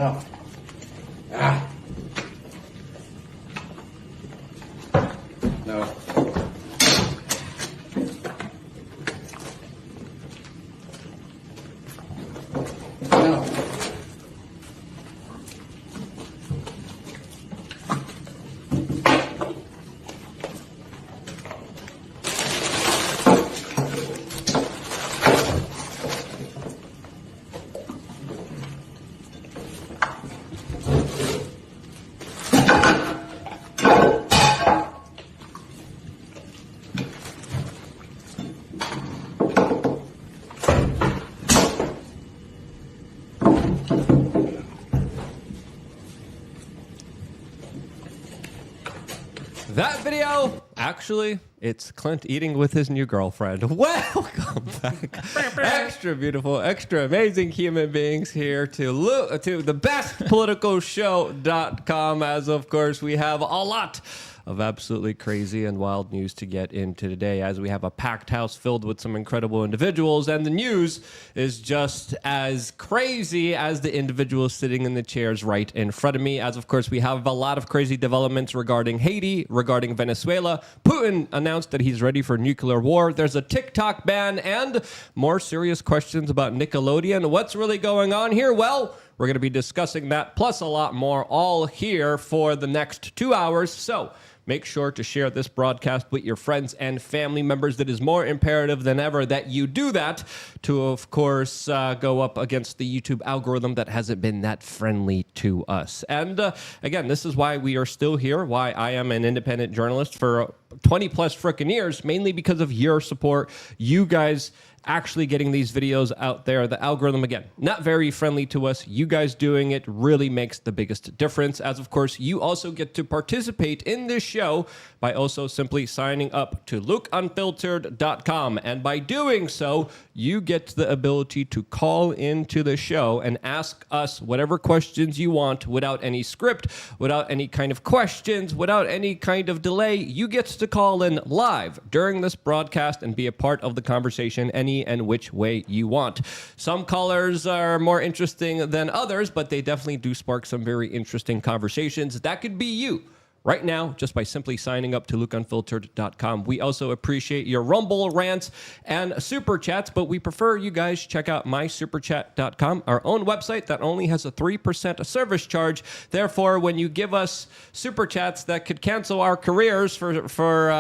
No. Ah. No. No. That video, actually, it's Clint eating with his new girlfriend. Welcome back. Extra beautiful, extra amazing human beings here to the bestpoliticalshow.com, as of course we have a lot of absolutely crazy and wild news to get into today, as we have a packed house filled with some incredible individuals, and the news is just as crazy as the individuals sitting in the chairs right in front of me, as of course we have a lot of crazy developments regarding Haiti, regarding Venezuela. Putin announced that he's ready for nuclear war. There's a TikTok ban and more serious questions about Nickelodeon. What's really going on here? Well, we're going to be discussing that plus a lot more all here for the next 2 hours. So make sure to share this broadcast with your friends and family members. That is more imperative than ever that you do that to, of course, go up against the YouTube algorithm that hasn't been that friendly to us. And again, this is why we are still here, why I am an independent journalist for 20 plus frickin' years, mainly because of your support. You guys actually getting these videos out there. The algorithm, again, not very friendly to us. You guys doing it really makes the biggest difference, as of course you also get to participate in this show by also simply signing up to lookunfiltered.com, and by doing so you get the ability to call into the show and ask us whatever questions you want without any script, without any kind of questions, without any kind of delay. You get to call in live during this broadcast and be a part of the conversation any and which way you want. Some callers are more interesting than others, but they definitely do spark some very interesting conversations. That could be you right now, just by simply signing up to lookunfiltered.com. We also appreciate your Rumble rants and super chats, but we prefer you guys check out mysuperchat.com, our own website that only has a 3% service charge. Therefore, when you give us super chats that could cancel our careers for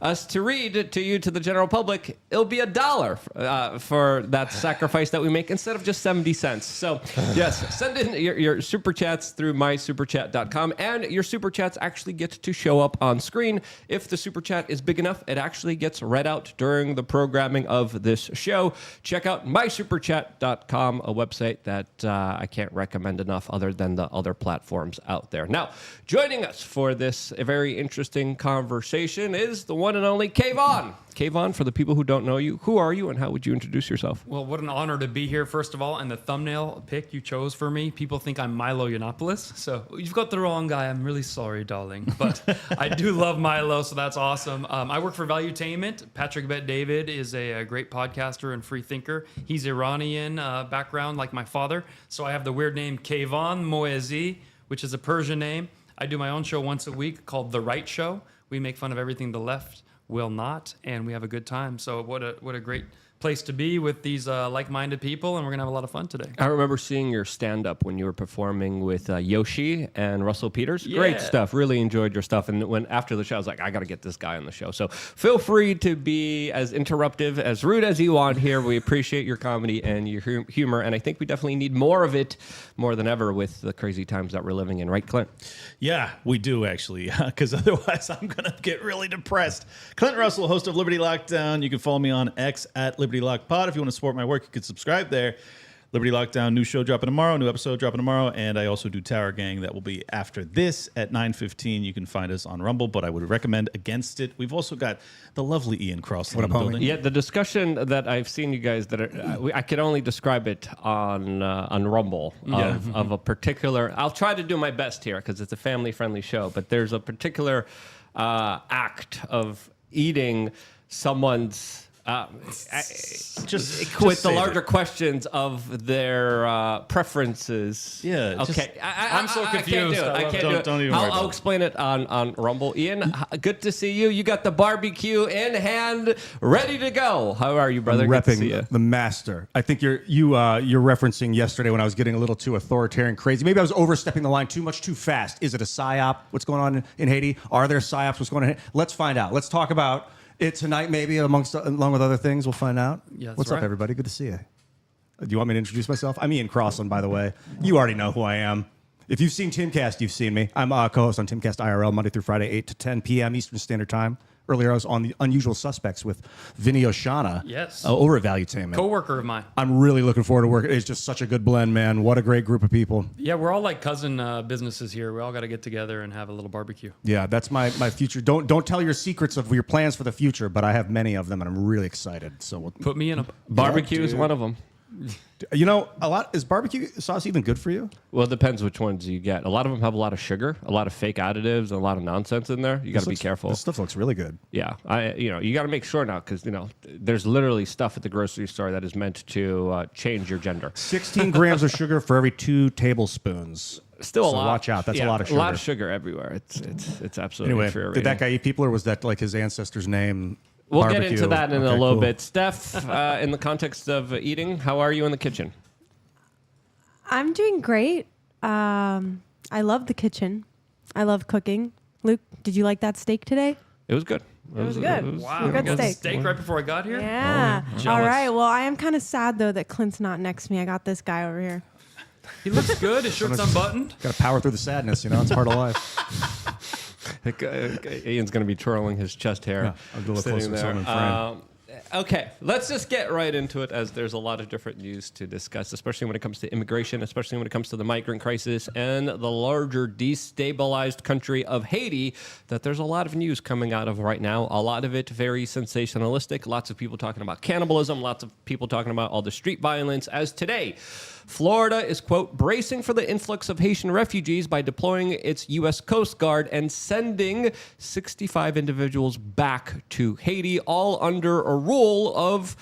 us to read to you, to the general public, it'll be $1 for that sacrifice that we make instead of just 70 cents. So yes, send in your super chats through mysuperchat.com, and your super chats actually get to show up on screen. If the super chat is big enough, it actually gets read out during the programming of this show. Check out mysuperchat.com, a website that I can't recommend enough other than the other platforms out there. Now, joining us for this very interesting conversation is the one and only Kayvon. Kayvon, for the people who don't know you, who are you and how would you introduce yourself? Well, what an honor to be here, first of all, and the thumbnail pic you chose for me, people think I'm Milo Yiannopoulos, so you've got the wrong guy. I'm really sorry, darling, but I do love Milo, so that's awesome. I work for Valuetainment. Patrick Bet-David is a great podcaster and free thinker. He's Iranian background, like my father, so I have the weird name Kayvon Moezi, which is a Persian name. I do my own show once a week called The Right Show. We make fun of everything the left will not, and we have a good time. So what a great place to be with these like-minded people, and we're gonna have a lot of fun today. I remember seeing your stand-up when you were performing with Yoshi and Russell Peters. Yeah. Great stuff. Really enjoyed your stuff. And when after the show, I was like, I got to get this guy on the show. So feel free to be as interruptive, as rude as you want here. We appreciate your comedy and your humor, and I think we definitely need more of it, more than ever, with the crazy times that we're living in. Right, Clint? Yeah, we do, actually, because otherwise I'm going to get really depressed. Clint Russell, host of Liberty Lockdown. You can follow me on X at Liberty Lock Pod. If you want to support my work, you can subscribe there. Liberty Lockdown, new show dropping tomorrow, new episode dropping tomorrow, and I also do Tower Gang. That will be after this at 9:15. You can find us on Rumble, but I would recommend against it. We've also got the lovely Ian Crossland in the building. Yeah, the discussion that I've seen you guys that are, I can only describe it on Rumble of a particular. I'll try to do my best here because it's a family-friendly show, but there's a particular act of eating someone's Just with the save larger it. questions of their preferences. Yeah, just- Okay. I'm so I can't confused. do it. I I love can't it. do it. Don't even worry I'll about it. explain it on Rumble. Ian, good to see you. You got the barbecue in hand, ready to go. How are you, brother? Good to see you. Repping the master. I think you're referencing yesterday when I was getting a little too authoritarian, crazy. Maybe I was overstepping the line too fast. Is it a psyop? What's going on in Haiti? Are there psyops? What's going on? Let's find out. Let's talk about it tonight, maybe along with other things. We'll find out. Yeah, that's What's right. up, everybody? Good to see you. Do you want me to introduce myself? I'm Ian Crossland, by the way. You already know who I am. If you've seen Timcast, you've seen me. I'm a co-host on Timcast IRL Monday through Friday, 8 to 10 p.m. Eastern Standard Time. Earlier, I was on the Unusual Suspects with Vinny Oshana. Yes. Over at Valuetainment. Coworker of mine. I'm really looking forward to working. It's just such a good blend, man. What a great group of people. Yeah, we're all like cousin businesses here. We all got to get together and have a little barbecue. Yeah, that's my future. Don't tell your secrets of your plans for the future, but I have many of them, and I'm really excited. So, Put me in a Barbecue is one of them. you know, is barbecue sauce even good for you? Well, it depends which ones you get. A lot of them have a lot of sugar, a lot of fake additives, and a lot of nonsense in there. You got to be careful. This stuff looks really good. Yeah, you got to make sure now because there's literally stuff at the grocery store that is meant to change your gender. 16 grams of sugar for every 2 tablespoons. Still a So lot. watch out. That's a lot of sugar. A lot of sugar everywhere. It's absolutely Anyway, infuriating. did that guy eat people, or was that like his ancestor's name? We'll get Barbecue? into that in a Okay, little cool. bit. Steph, in the context of eating, how are you in the kitchen? I'm doing great. I love the kitchen. I love cooking. Luke, did you like that steak today? It was good. It was good. Wow. Good You got steak. steak right before I got here? Yeah. jealous. All right. Well, I am kind of sad though that Clint's not next to me. I got this guy over here. He looks good. His shirt's unbuttoned. Got to power through the sadness, it's part of life. Ian's going to be twirling his chest hair. Yeah, I'll go a little sitting closer so there. I'm in frame. Okay, let's just get right into it as there's a lot of different news to discuss, especially when it comes to immigration, especially when it comes to the migrant crisis and the larger destabilized country of Haiti that there's a lot of news coming out of right now. A lot of it very sensationalistic. Lots of people talking about cannibalism. Lots of people talking about all the street violence. As today, Florida is, quote, bracing for the influx of Haitian refugees by deploying its U.S. Coast Guard and sending 65 individuals back to Haiti, all under a rule of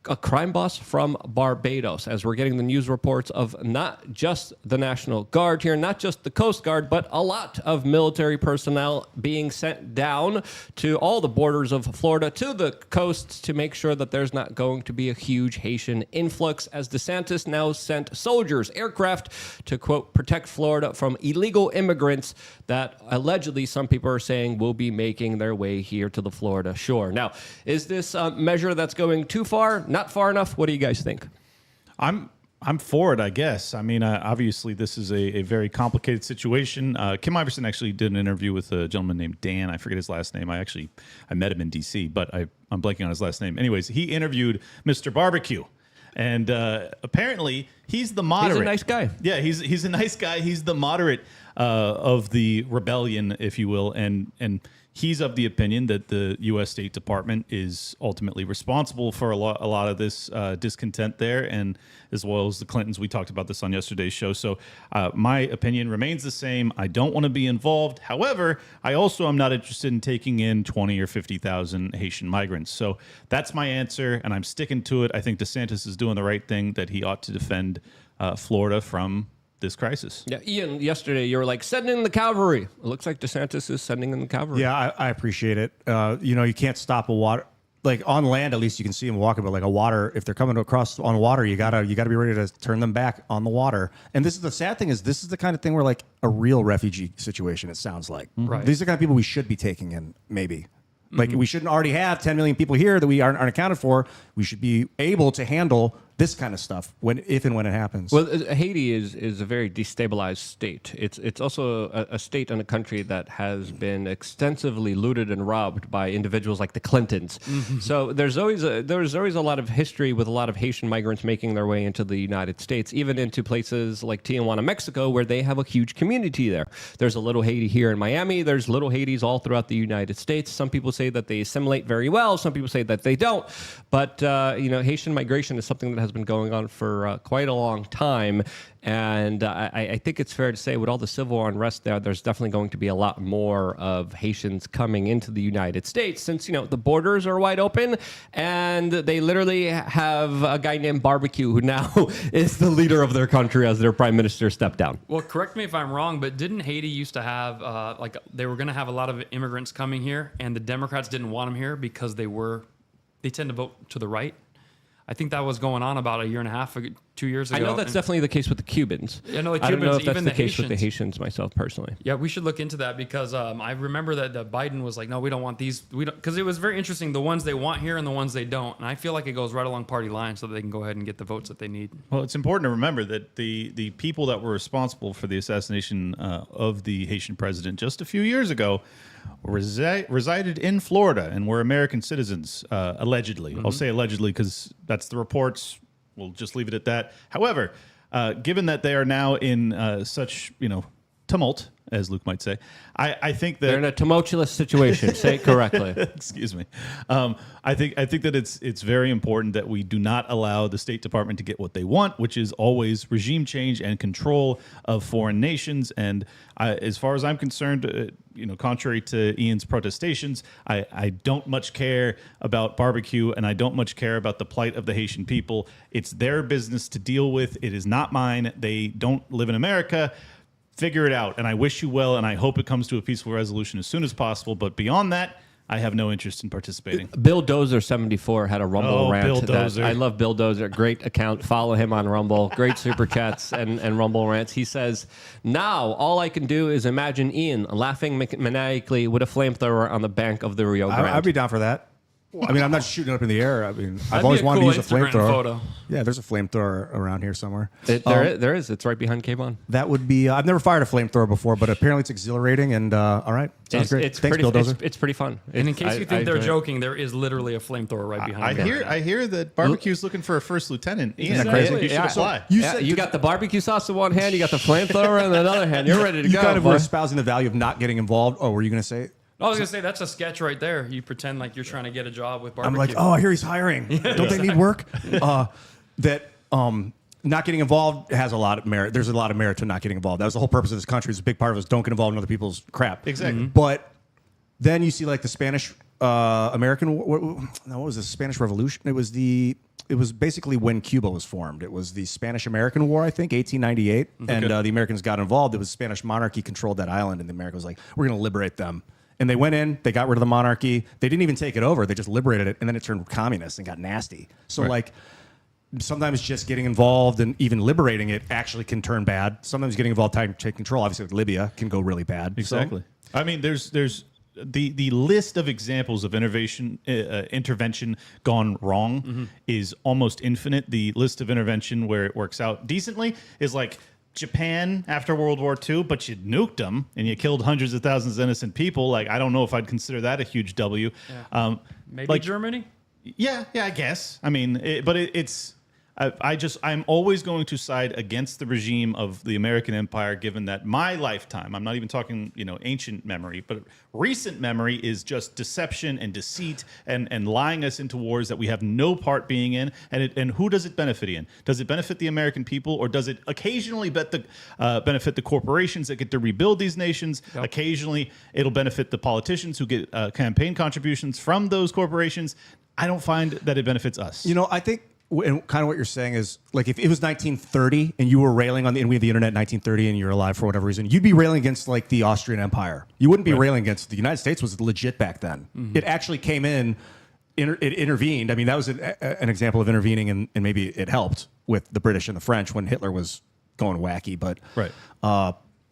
a crime boss from Barbados, as we're getting the news reports of not just the National Guard here, not just the Coast Guard, but a lot of military personnel being sent down to all the borders of Florida to the coasts to make sure that there's not going to be a huge Haitian influx, as DeSantis now sent soldiers, aircraft to, quote, protect Florida from illegal immigrants that allegedly some people are saying will be making their way here to the Florida shore. Now, is this a measure that's going too far? Not far enough? What do you guys think? I'm for it, I guess. I mean, obviously, this is a very complicated situation. Kim Iverson actually did an interview with a gentleman named Dan. I forget his last name. I met him in D.C., but I'm blanking on his last name. Anyways, he interviewed Mr. Barbecue. And apparently, he's the moderate. He's a nice guy. Yeah, he's a nice guy. He's the moderate of the rebellion, if you will. And he's of the opinion that the U.S. State Department is ultimately responsible for a lot of this discontent there, and as well as the Clintons. We talked about this on yesterday's show. So my opinion remains the same. I don't want to be involved. However, I also am not interested in taking in 20 or 50,000 Haitian migrants. So that's my answer, and I'm sticking to it. I think DeSantis is doing the right thing, that he ought to defend Florida from this crisis. Yeah, Ian, yesterday you were like, send in the cavalry. It looks like DeSantis is sending in the cavalry. Yeah, I appreciate it. You can't stop a water. Like on land, at least you can see them walking, but like a water, if they're coming across on water, you gotta be ready to turn them back on the water. And this is the sad thing, is this is the kind of thing where like a real refugee situation, it sounds like. Right. These are the kind of people we should be taking in, maybe. Like we shouldn't already have 10 million people here that we aren't accounted for. We should be able to handle this kind of stuff if and when it happens. Well, Haiti is a very destabilized state. It's also a state and a country that has been extensively looted and robbed by individuals like the Clintons. So there's always a lot of history with a lot of Haitian migrants making their way into the United States, even into places like Tijuana, Mexico, where they have a huge community there. There's a little Haiti here in Miami. There's little Haitis all throughout the United States. Some people say that they assimilate very well. Some people say that they don't. But Haitian migration is something that has been going on for quite a long time. And I think it's fair to say with all the civil unrest there's definitely going to be a lot more of Haitians coming into the United States since, the borders are wide open and they literally have a guy named Barbecue who now is the leader of their country as their prime minister stepped down. Well, correct me if I'm wrong, but didn't Haiti used to have, they were going to have a lot of immigrants coming here and the Democrats didn't want them here because they tend to vote to the right? I think that was going on about a year and a half, 2 years ago. I know that's definitely the case with the Cubans. Yeah, no, the I don't know Cubans, if that's even the the case with the Haitians. Haitians myself personally. Yeah, we should look into that because I remember that the Biden was like, no, we don't want these. We don't, because it was very interesting, the ones they want here and the ones they don't. And I feel like it goes right along party lines so that they can go ahead and get the votes that they need. Well, it's important to remember that the people that were responsible for the assassination of the Haitian president just a few years ago resided in Florida and were American citizens, allegedly. I'll say allegedly because that's the reports. We'll just leave it at that. However, given that they are now in such, tumult, as Luke might say, I think that They're in a tumultuous situation. Say it correctly. excuse me. I think that it's very important that we do not allow the State Department to get what they want, which is always regime change and control of foreign nations. And as far as I'm concerned, contrary to Ian's protestations, I don't much care about Barbecue and I don't much care about the plight of the Haitian people. It's their business to deal with. It is not mine. They don't live in America. Figure it out. And I wish you well, and I hope it comes to a peaceful resolution as soon as possible. But beyond that, I have no interest in participating. Bill Dozer74 had a Rumble rant. Bill Dozer. I love Bill Dozer. Great account. Follow him on Rumble. Great super chats and Rumble rants. He says, now all I can do is imagine Ian laughing maniacally with a flamethrower on the bank of the Rio Grande. I'd be down for that. I mean, I'm not shooting it up in the air. I mean, I've That'd always be a wanted cool to use a Instagram flamethrower. photo. Yeah, there's a flamethrower around here somewhere. There is. It's right behind Kayvon. That would be. I've never fired a flamethrower before, but apparently it's exhilarating. And all right, sounds great. It's Thanks, pretty, Bill Dozer. it's pretty fun. And in case you think they're enjoy it. joking, there is literally a flamethrower right behind them. I hear that Barbecue's looking for a first lieutenant. Ian, Isn't that crazy? You should Yeah. apply. You got the barbecue sauce in one hand, you got the flamethrower in the other hand. You're ready to You go. kind of were boy. espousing the value of not getting involved. Oh, were you going to say? I was going to say, that's a sketch right there. You pretend like you're trying to get a job with I'm Barbecue. like, oh, I hear he's hiring. Don't they need work? Not getting involved has a lot of merit. There's a lot of merit to not getting involved. That was the whole purpose of this country. It's a big part of us. Don't get involved in other people's crap. Exactly. But then you see like the Spanish American. What was the Spanish Revolution? It was basically when Cuba was formed. It was the Spanish-American War, I think, 1898, and the Americans got involved. It was Spanish monarchy controlled that island, and the Americans was like, we're going to liberate them. And they went in, they got rid of the monarchy. They didn't even take it over. They just liberated it, and then it turned communist and got nasty. So, sometimes just getting involved and even liberating it actually can turn bad. Sometimes getting involved, take control. Obviously, like Libya can go really bad. Exactly. So, I mean, there's the list of examples of intervention gone wrong is almost infinite. The list of intervention where it works out decently is like Japan after World War II, but you nuked them and you killed hundreds of thousands of innocent people. Like, I don't know if I'd consider that a huge W. Yeah. Maybe Germany? Yeah, I guess. I mean, it's. I'm always going to side against the regime of the American empire, given that my lifetime, I'm not even talking, ancient memory, but recent memory is just deception and deceit and lying us into wars that we have no part being in. And who does it benefit in? Does it benefit the American people, or does it occasionally benefit the corporations that get to rebuild these nations? Yep. Occasionally, it'll benefit the politicians who get campaign contributions from those corporations. I don't find that it benefits us. I think. And kind of what you're saying is, like, if it was 1930 and you were railing on and we had the internet in 1930 and you're alive for whatever reason, you'd be railing against like the Austrian Empire. You wouldn't be railing against the United States. Was legit back then. Mm-hmm. It actually came in, it intervened. I mean, that was an example of intervening, and maybe it helped with the British and the French when Hitler was going wacky. But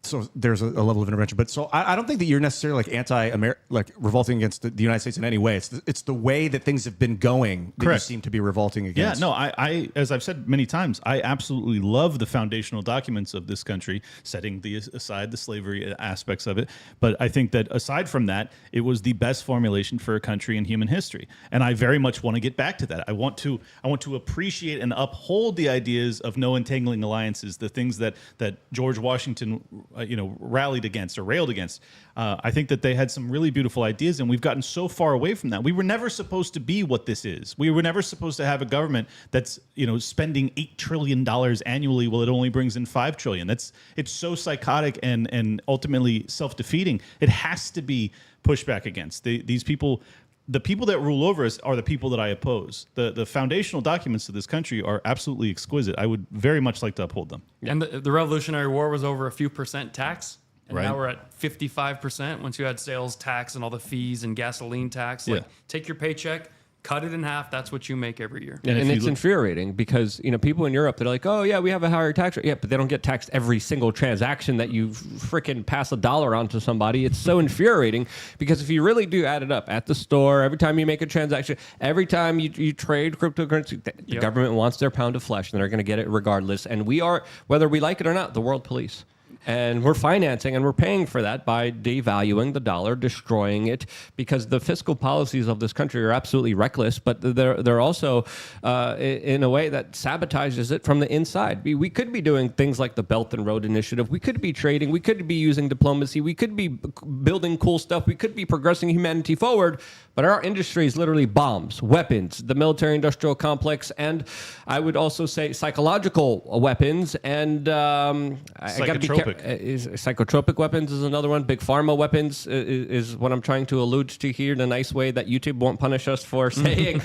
so there's a level of intervention. But so I don't think that you're necessarily like like revolting against the United States in any way. It's the way that things have been going that you seem to be revolting against. Yeah, no, I as I've said many times, I absolutely love the foundational documents of this country, setting aside the slavery aspects of it. But I think that aside from that, it was the best formulation for a country in human history. And I very much want to get back to that. I want to appreciate and uphold the ideas of no entangling alliances, the things that George Washington rallied against or railed against. I think that they had some really beautiful ideas, and we've gotten so far away from that. We were never supposed to be what this is. We were never supposed to have a government that's spending $8 trillion annually while it only brings in $5 trillion. It's so psychotic and ultimately self-defeating. It has to be pushed back against. These people. The people that rule over us are the people that I oppose. The foundational documents of this country are absolutely exquisite. I would very much like to uphold them. And the Revolutionary War was over a few percent tax. And Right. now we're at 55% once you had sales tax and all the fees and gasoline tax. Yeah. Like, take your paycheck, cut it in half. That's what you make every year. And if you it's infuriating because people in Europe, they're like, oh yeah, we have a higher tax rate. Yeah, but they don't get taxed every single transaction that you freaking pass $1 on to somebody. It's so infuriating because if you really do add it up at the store, every time you make a transaction, every time you trade cryptocurrency, the government wants their pound of flesh and they're going to get it regardless. And we are, whether we like it or not, the world police. And we're financing and we're paying for that by devaluing the dollar, destroying it, because the fiscal policies of this country are absolutely reckless, but they're also in a way that sabotages it from the inside. We could be doing things like the Belt and Road Initiative. We could be trading. We could be using diplomacy. We could be building cool stuff. We could be progressing humanity forward. But our industry is literally bombs, weapons, the military-industrial complex, and I would also say psychological weapons. And I got to be careful. Psychotropic weapons is another one. Big pharma weapons is what I'm trying to allude to here in a nice way that YouTube won't punish us for saying.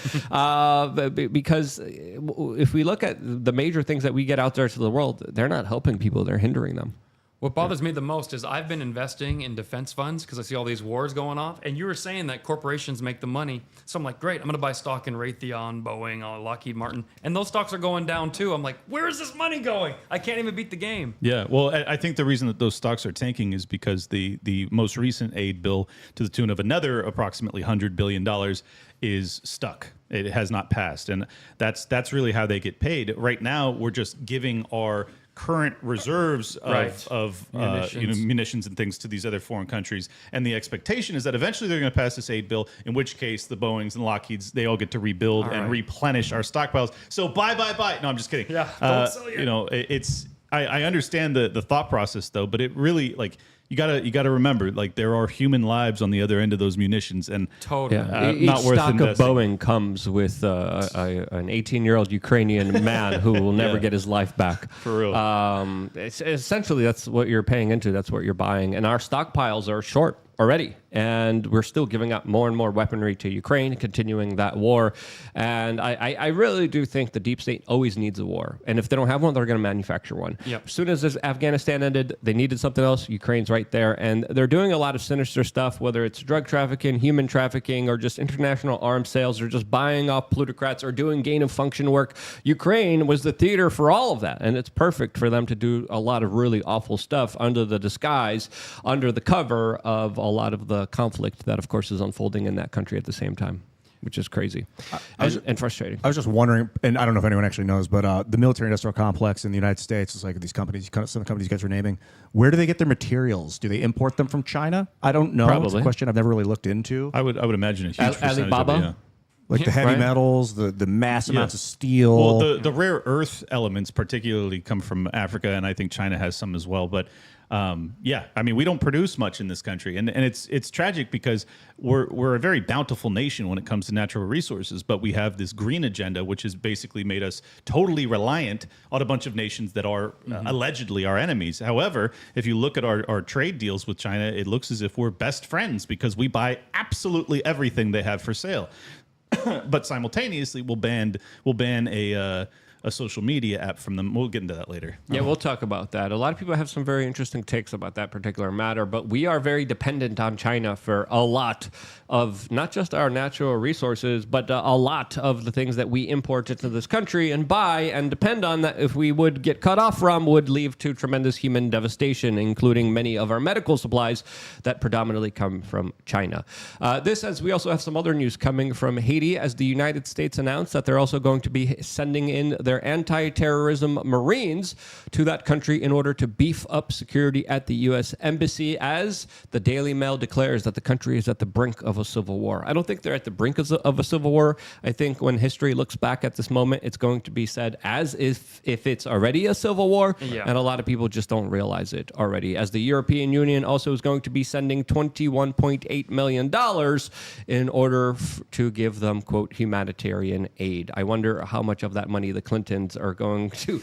Because if we look at the major things that we get out there to the world, they're not helping people. They're hindering them. What bothers me the most is I've been investing in defense funds because I see all these wars going off. And you were saying that corporations make the money. So I'm like, great, I'm going to buy stock in Raytheon, Boeing, Lockheed Martin. And those stocks are going down too. I'm like, where is this money going? I can't even beat the game. Yeah, well, I think the reason that those stocks are tanking is because the most recent aid bill to the tune of another approximately $100 billion is stuck. It has not passed. And that's really how they get paid. Right now, we're just giving our current reserves of munitions and things to these other foreign countries. And the expectation is that eventually they're going to pass this aid bill, in which case the Boeings and Lockheeds, they all get to rebuild and replenish our stockpiles. So buy. No, I'm just kidding. Yeah, don't sell yet. I understand the thought process though, but it really you gotta remember, there are human lives on the other end of those munitions, and totally. Each not worth stock investing. of Boeing comes with an 18-year-old Ukrainian man who will never get his life back. For real. It's essentially, that's what you're paying into. That's what you're buying, and our stockpiles are short already, and we're still giving up more and more weaponry to Ukraine, continuing that war. And I really do think the deep state always needs a war, and if they don't have one, they're going to manufacture one. Yep. As soon as Afghanistan ended, they needed something else. Ukraine's right there, and they're doing a lot of sinister stuff, whether it's drug trafficking, human trafficking, or just international arms sales, or just buying off plutocrats, or doing gain of function work. Ukraine was the theater for all of that, and it's perfect for them to do a lot of really awful stuff under the disguise, under the cover of a lot of the conflict that, of course, is unfolding in that country at the same time, which is crazy and frustrating. I was just wondering, and I don't know if anyone actually knows, but the military-industrial complex in the United States is like these companies, some of the companies you guys are naming. Where do they get their materials? Do they import them from China? I don't know. Probably. It's a question I've never really looked into. I would imagine a huge percentage Alibaba? of it, yeah. Like the heavy Right. metals, the mass amounts of steel. Well, the rare earth elements particularly come from Africa, and I think China has some as well. But we don't produce much in this country, and it's tragic because we're a very bountiful nation when it comes to natural resources, but we have this green agenda, which has basically made us totally reliant on a bunch of nations that are allegedly our enemies. However, if you look at our trade deals with China, it looks as if we're best friends because we buy absolutely everything they have for sale. But simultaneously, we'll ban a social media app from them. We'll get into that later. Yeah, we'll talk about that. A lot of people have some very interesting takes about that particular matter, but we are very dependent on China for a lot of not just our natural resources, but a lot of the things that we import into this country and buy and depend on that if we would get cut off from would lead to tremendous human devastation, including many of our medical supplies that predominantly come from China. As we also have some other news coming from Haiti, as the United States announced that they're also going to be sending in their anti-terrorism Marines to that country in order to beef up security at the U.S. Embassy, as the Daily Mail declares that the country is at the brink of a civil war. I don't think they're at the brink of a civil war. I think when history looks back at this moment, it's going to be said as if it's already a civil war, and a lot of people just don't realize it already, as the European Union also is going to be sending $21.8 million in order to give them, quote, humanitarian aid. I wonder how much of that money the Clintons are going to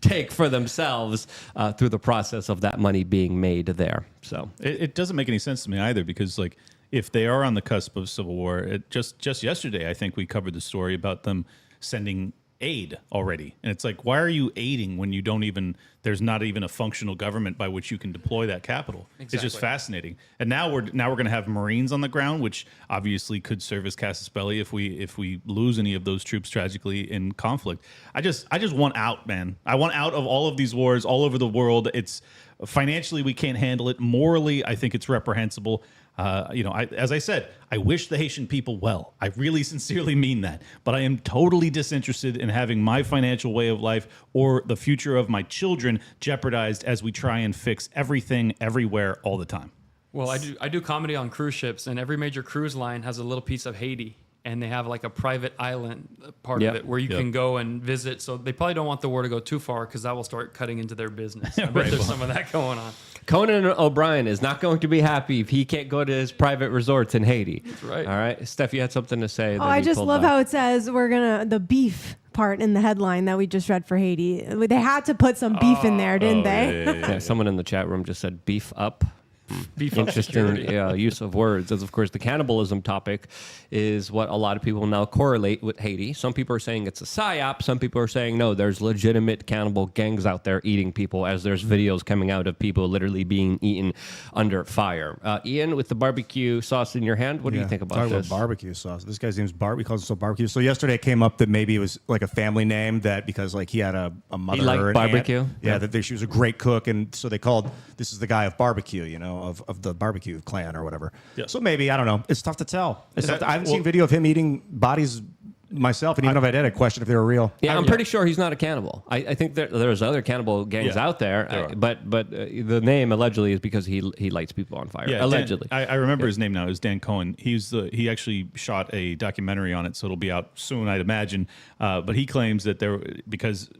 take for themselves through the process of that money being made there. So it doesn't make any sense to me either, because like if they are on the cusp of civil war, just yesterday I think we covered the story about them sending aid already, and it's like, why are you aiding when you don't even, there's not even a functional government by which you can deploy that capital? Exactly. It's just fascinating. And now we're going to have Marines on the ground, which obviously could serve as casus belli if we lose any of those troops tragically in conflict. I just want out, man. I want out of all of these wars all over the world. It's financially we can't handle it. Morally, I think it's reprehensible. As I said, I wish the Haitian people well. I really sincerely mean that. But I am totally disinterested in having my financial way of life or the future of my children jeopardized as we try and fix everything everywhere all the time. Well, I do comedy on cruise ships, and every major cruise line has a little piece of Haiti. And they have like a private island part of it where you can go and visit. So they probably don't want the war to go too far, because that will start cutting into their business. I bet there's some of that going on. Conan O'Brien is not going to be happy if he can't go to his private resorts in Haiti. That's right. All right. Steph, you had something to say. Oh, I just love how it says the beef part in the headline that we just read for Haiti. They had to put some beef in there, didn't they? Yeah, someone in the chat room just said beef up. Beef up Interesting security. use of words, as of course the cannibalism topic is what a lot of people now correlate with Haiti. Some people are saying it's a psyop. Some people are saying no, there's legitimate cannibal gangs out there eating people, as there's videos coming out of people literally being eaten under fire. Ian, with the barbecue sauce in your hand, what do you think about this? About barbecue sauce. This guy's name's Barbie. He calls himself barbecue. So yesterday it came up that maybe it was like a family name, that because like he had a mother, He liked or an barbecue? aunt. Yeah, that she was a great cook, and so they called, this is the guy of barbecue, of the barbecue clan or whatever. Yeah. So maybe, I don't know. It's tough to tell. I haven't seen video of him eating bodies myself, and even if I did, I'd question if they were real. Yeah, I'm pretty sure he's not a cannibal. I think there's other cannibal gangs out there, but the name allegedly is because he lights people on fire. Yeah, allegedly. I remember his name now. It was Dan Cohen. He actually shot a documentary on it, so it'll be out soon, I'd imagine. But he claims that because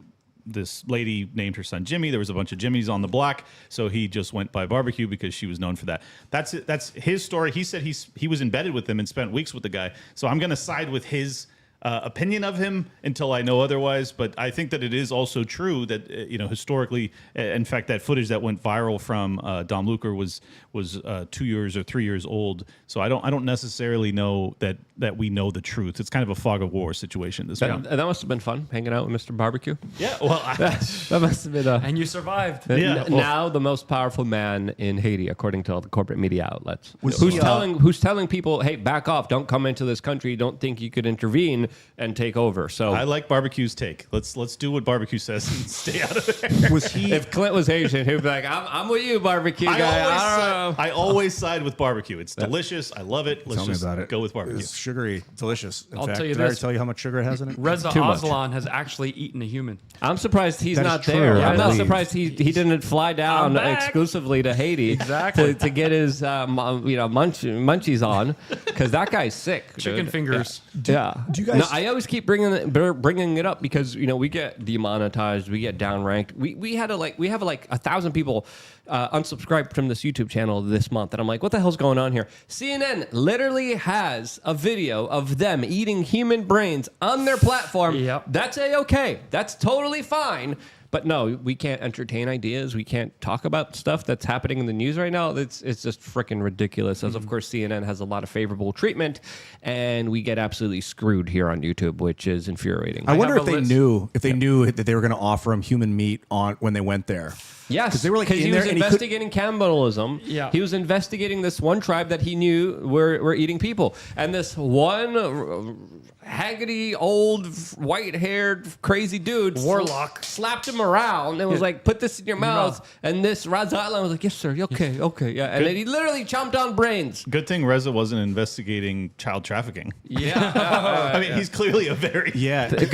this lady named her son Jimmy, there was a bunch of Jimmys on the block, so he just went by barbecue because she was known for that. That's it. That's his story. He said he was embedded with him and spent weeks with the guy. So I'm going to side with his opinion of him until I know otherwise. But I think that it is also true that historically, in fact, that footage that went viral from Dom Luker was 2 years or 3 years old. So I don't necessarily know that we know the truth. It's kind of a fog of war situation. That must have been fun, hanging out with Mr. Barbecue. Yeah, well, that must have been and you survived. Now the most powerful man in Haiti, according to all the corporate media outlets. Who's telling people, hey, back off, don't come into this country, don't think you could intervene and take over. So I like Barbecue's take. Let's do what Barbecue says and stay out of there. If Clint was Haitian, he'd be like, I'm with you, Barbecue guy. I always side with barbecue. It's delicious. I love it. Let's Tell me just about it. go with barbecue. It's sugary, delicious. In I'll fact, tell you did I already this. tell you how much sugar it has in it? Reza Too much. Aslan has actually eaten a human. I'm surprised he's That is not true, there. I I'm not believe. surprised he didn't fly down I'm back. exclusively to Haiti to get his munchies on, because that guy's sick. Chicken dude. fingers. Yeah. do you guys- No, I always keep bringing it up because we get demonetized, we get downranked. We have 1,000 people unsubscribed from this YouTube channel this month, and I'm like, what the hell's going on here? CNN literally has a video of them eating human brains on their platform. Yep. That's A-okay. That's totally fine. But no, we can't entertain ideas. We can't talk about stuff that's happening in the news right now. It's just freaking ridiculous. As of course, CNN has a lot of favorable treatment, and we get absolutely screwed here on YouTube, which is infuriating. I wonder have if a they list. knew that they were going to offer him human meat on when they went there. Yes, 'Cause they were, like, because in he there was and he investigating cannibalism. Yeah. He was investigating this one tribe that he knew were eating people, and this one haggity, old, white-haired, crazy dude. Warlock. Slapped him around and was like, put this in your mouth. And this Raza Island was like, yes, sir. Okay. Yeah. And then he literally chomped on brains. Good thing Reza wasn't investigating child trafficking. Yeah. I mean, he's clearly a very Thank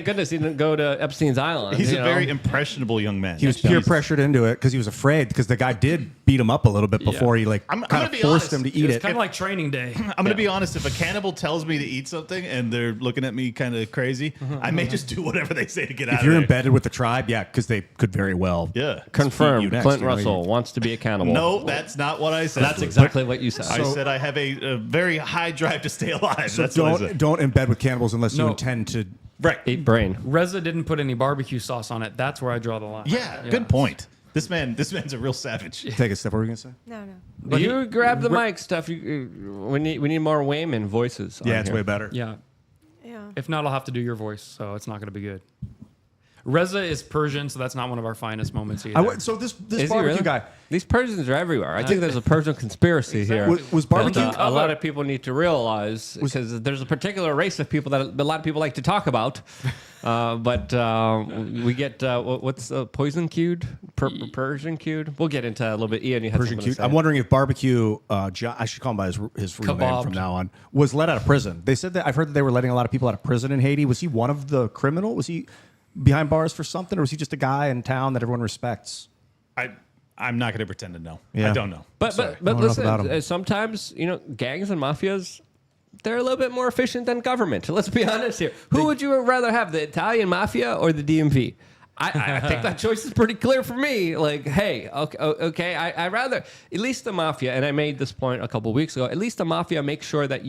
goodness he didn't go to Epstein's Island. he's a very impressionable young man. He was peer pressured into it because he was afraid because the guy did beat him up a little bit before he I'm kind gonna of be forced honest. him to eat It's it. kind of like Training Day. I'm going to be honest. If a cannibal tells me to eat something and they're looking at me kind of crazy, I may just do whatever they say to get out If of you're there. embedded with the tribe, yeah, because they could very well. Yeah. Confirmed. you next, Clint you know, Russell wants to be a cannibal. No, that's not what I said. That's exactly what you said. I said I have a very high drive to stay alive. So that's what I said. don't embed with cannibals unless you No. intend to. Right. Eat brain. Reza didn't put any barbecue sauce on it. That's where I draw the line. Yeah, good point. This man's a real savage. Take a step. What were you gonna say? No. But you grab the mic stuff. We need more Wayman voices. Yeah, on it's here. way better. Yeah. Yeah. If not, I'll have to do your voice, so it's not going to be good. Reza is Persian, so that's not one of our finest moments either. So this Is he barbecue really? guy These Persians are everywhere. I think there's a Persian conspiracy here. was barbecue. And, a lot of people need to realize because there's a particular race of people that a lot of people like to talk about. But we get what's poison cued, Persian cued. We'll get into a little bit. Ian, you had Persian something to cute. say. I'm wondering if barbecue. I should call him by his real name Kebabbed. from now on. Was let out of prison. They said that I've heard that they were letting a lot of people out of prison in Haiti. Was he one of the criminal? Was he behind bars for something, or was he just a guy in town that everyone respects? I'm not going to pretend to know. Yeah. I don't know. But know enough about 'em. listen, sometimes gangs and mafias, they're a little bit more efficient than government. Let's be honest here. Who would you rather have, the Italian mafia or the DMV? I think that choice is pretty clear for me. Like, hey, okay, I rather at least the mafia, and I made this point a couple weeks ago. At least the mafia makes sure that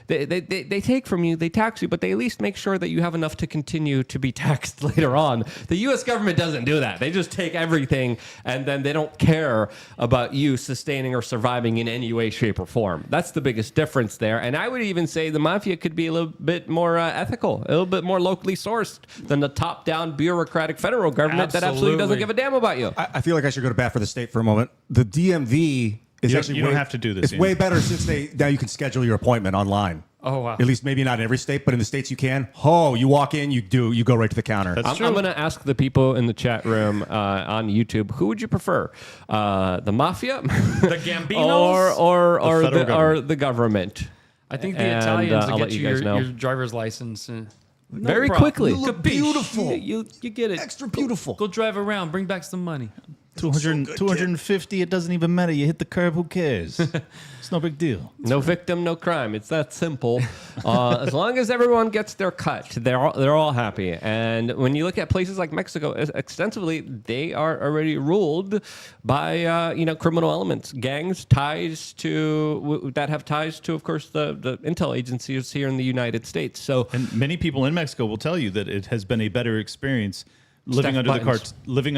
they take from you, they tax you, but they at least make sure that you have enough to continue to be taxed later on. The U.S. government doesn't do that. They just take everything, and then they don't care about you sustaining or surviving in any way, shape, or form. That's the biggest difference there. And I would even say the mafia could be a little bit more ethical, a little bit more locally sourced than the top-down bureaucratic federal government that absolutely doesn't Absolutely. give a damn about you. I feel like I should go to bat for the state for a moment. The DMV is actually you don't have to do this, It's Ian. way better since now you can schedule your appointment online. Oh, wow. At least maybe not in every state, but in the states you can. Oh, you walk in, you go right to the counter. That's true. I'm going to ask the people in the chat room on YouTube, who would you prefer, the mafia, The Gambinos? or The federal or the government? I think the And, Italians I'll will let get you you guys know. your driver's license. Very problem. quickly. You look Capiche. beautiful. You get it. Extra beautiful. Go drive around, bring back some money. 250, it doesn't even matter. You hit the curb, who cares? It's no big deal. No victim, no crime. It's that simple. As long as everyone gets their cut, they're all happy. And when you look at places like Mexico, extensively, they are already ruled by criminal elements, gangs, that have ties to, of course, the intel agencies here in the United States. So And many people in Mexico will tell you that it has been a better experience living Stack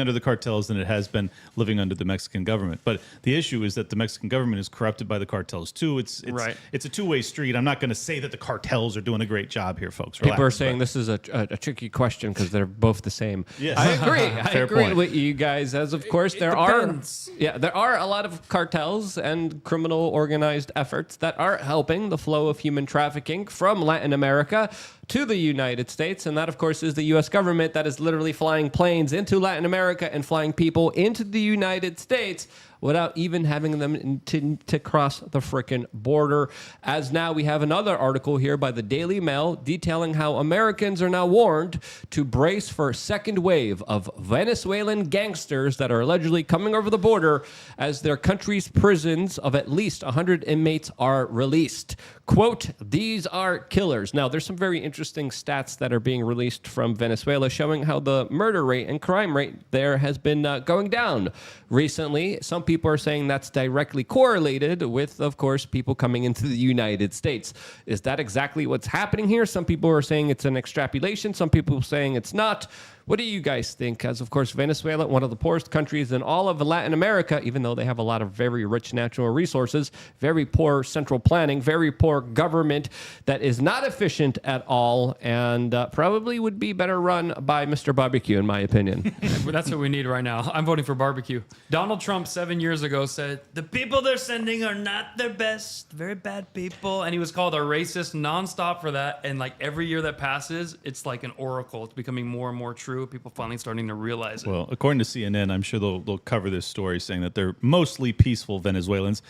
under the cartels than it has been living under the Mexican government. But the issue is that the Mexican government is corrupted by the cartels too. It's Right. It's a two-way street. I'm not going to say that the cartels are doing a great job here, folks. people are Relax. saying this is a tricky question because they're both the same. Yes. I agree. I Fair agree point. with you guys. As of course, there depends. are a lot of cartels and criminal organized efforts that are helping the flow of human trafficking from Latin America to the United States, and that, of course, is the U.S. government that is literally flying planes into Latin America and flying people into the United States without even having them to cross the frickin' border. As now we have another article here by the Daily Mail detailing how Americans are now warned to brace for a second wave of Venezuelan gangsters that are allegedly coming over the border as their country's prisons of at least 100 inmates are released. Quote, these are killers. Now, there's some very interesting stats that are being released from Venezuela showing how the murder rate and crime rate there has been going down recently. Some people are saying that's directly correlated with, of course, people coming into the United States. Is that exactly what's happening here? Some people are saying it's an extrapolation. Some people are saying it's not. What do you guys think? As of course, Venezuela, one of the poorest countries in all of Latin America, even though they have a lot of very rich natural resources, very poor central planning, very poor government that is not efficient at all, and probably would be better run by Mr. Barbecue, in my opinion. That's what we need right now. I'm voting for barbecue. Donald Trump 7 years ago said, the people they're sending are not their best, very bad people. And he was called a racist nonstop for that. And like every year that passes, it's like an oracle. It's becoming more and more true. People finally starting to realize it. Well, according to CNN, I'm sure they'll cover this story saying that they're mostly peaceful Venezuelans.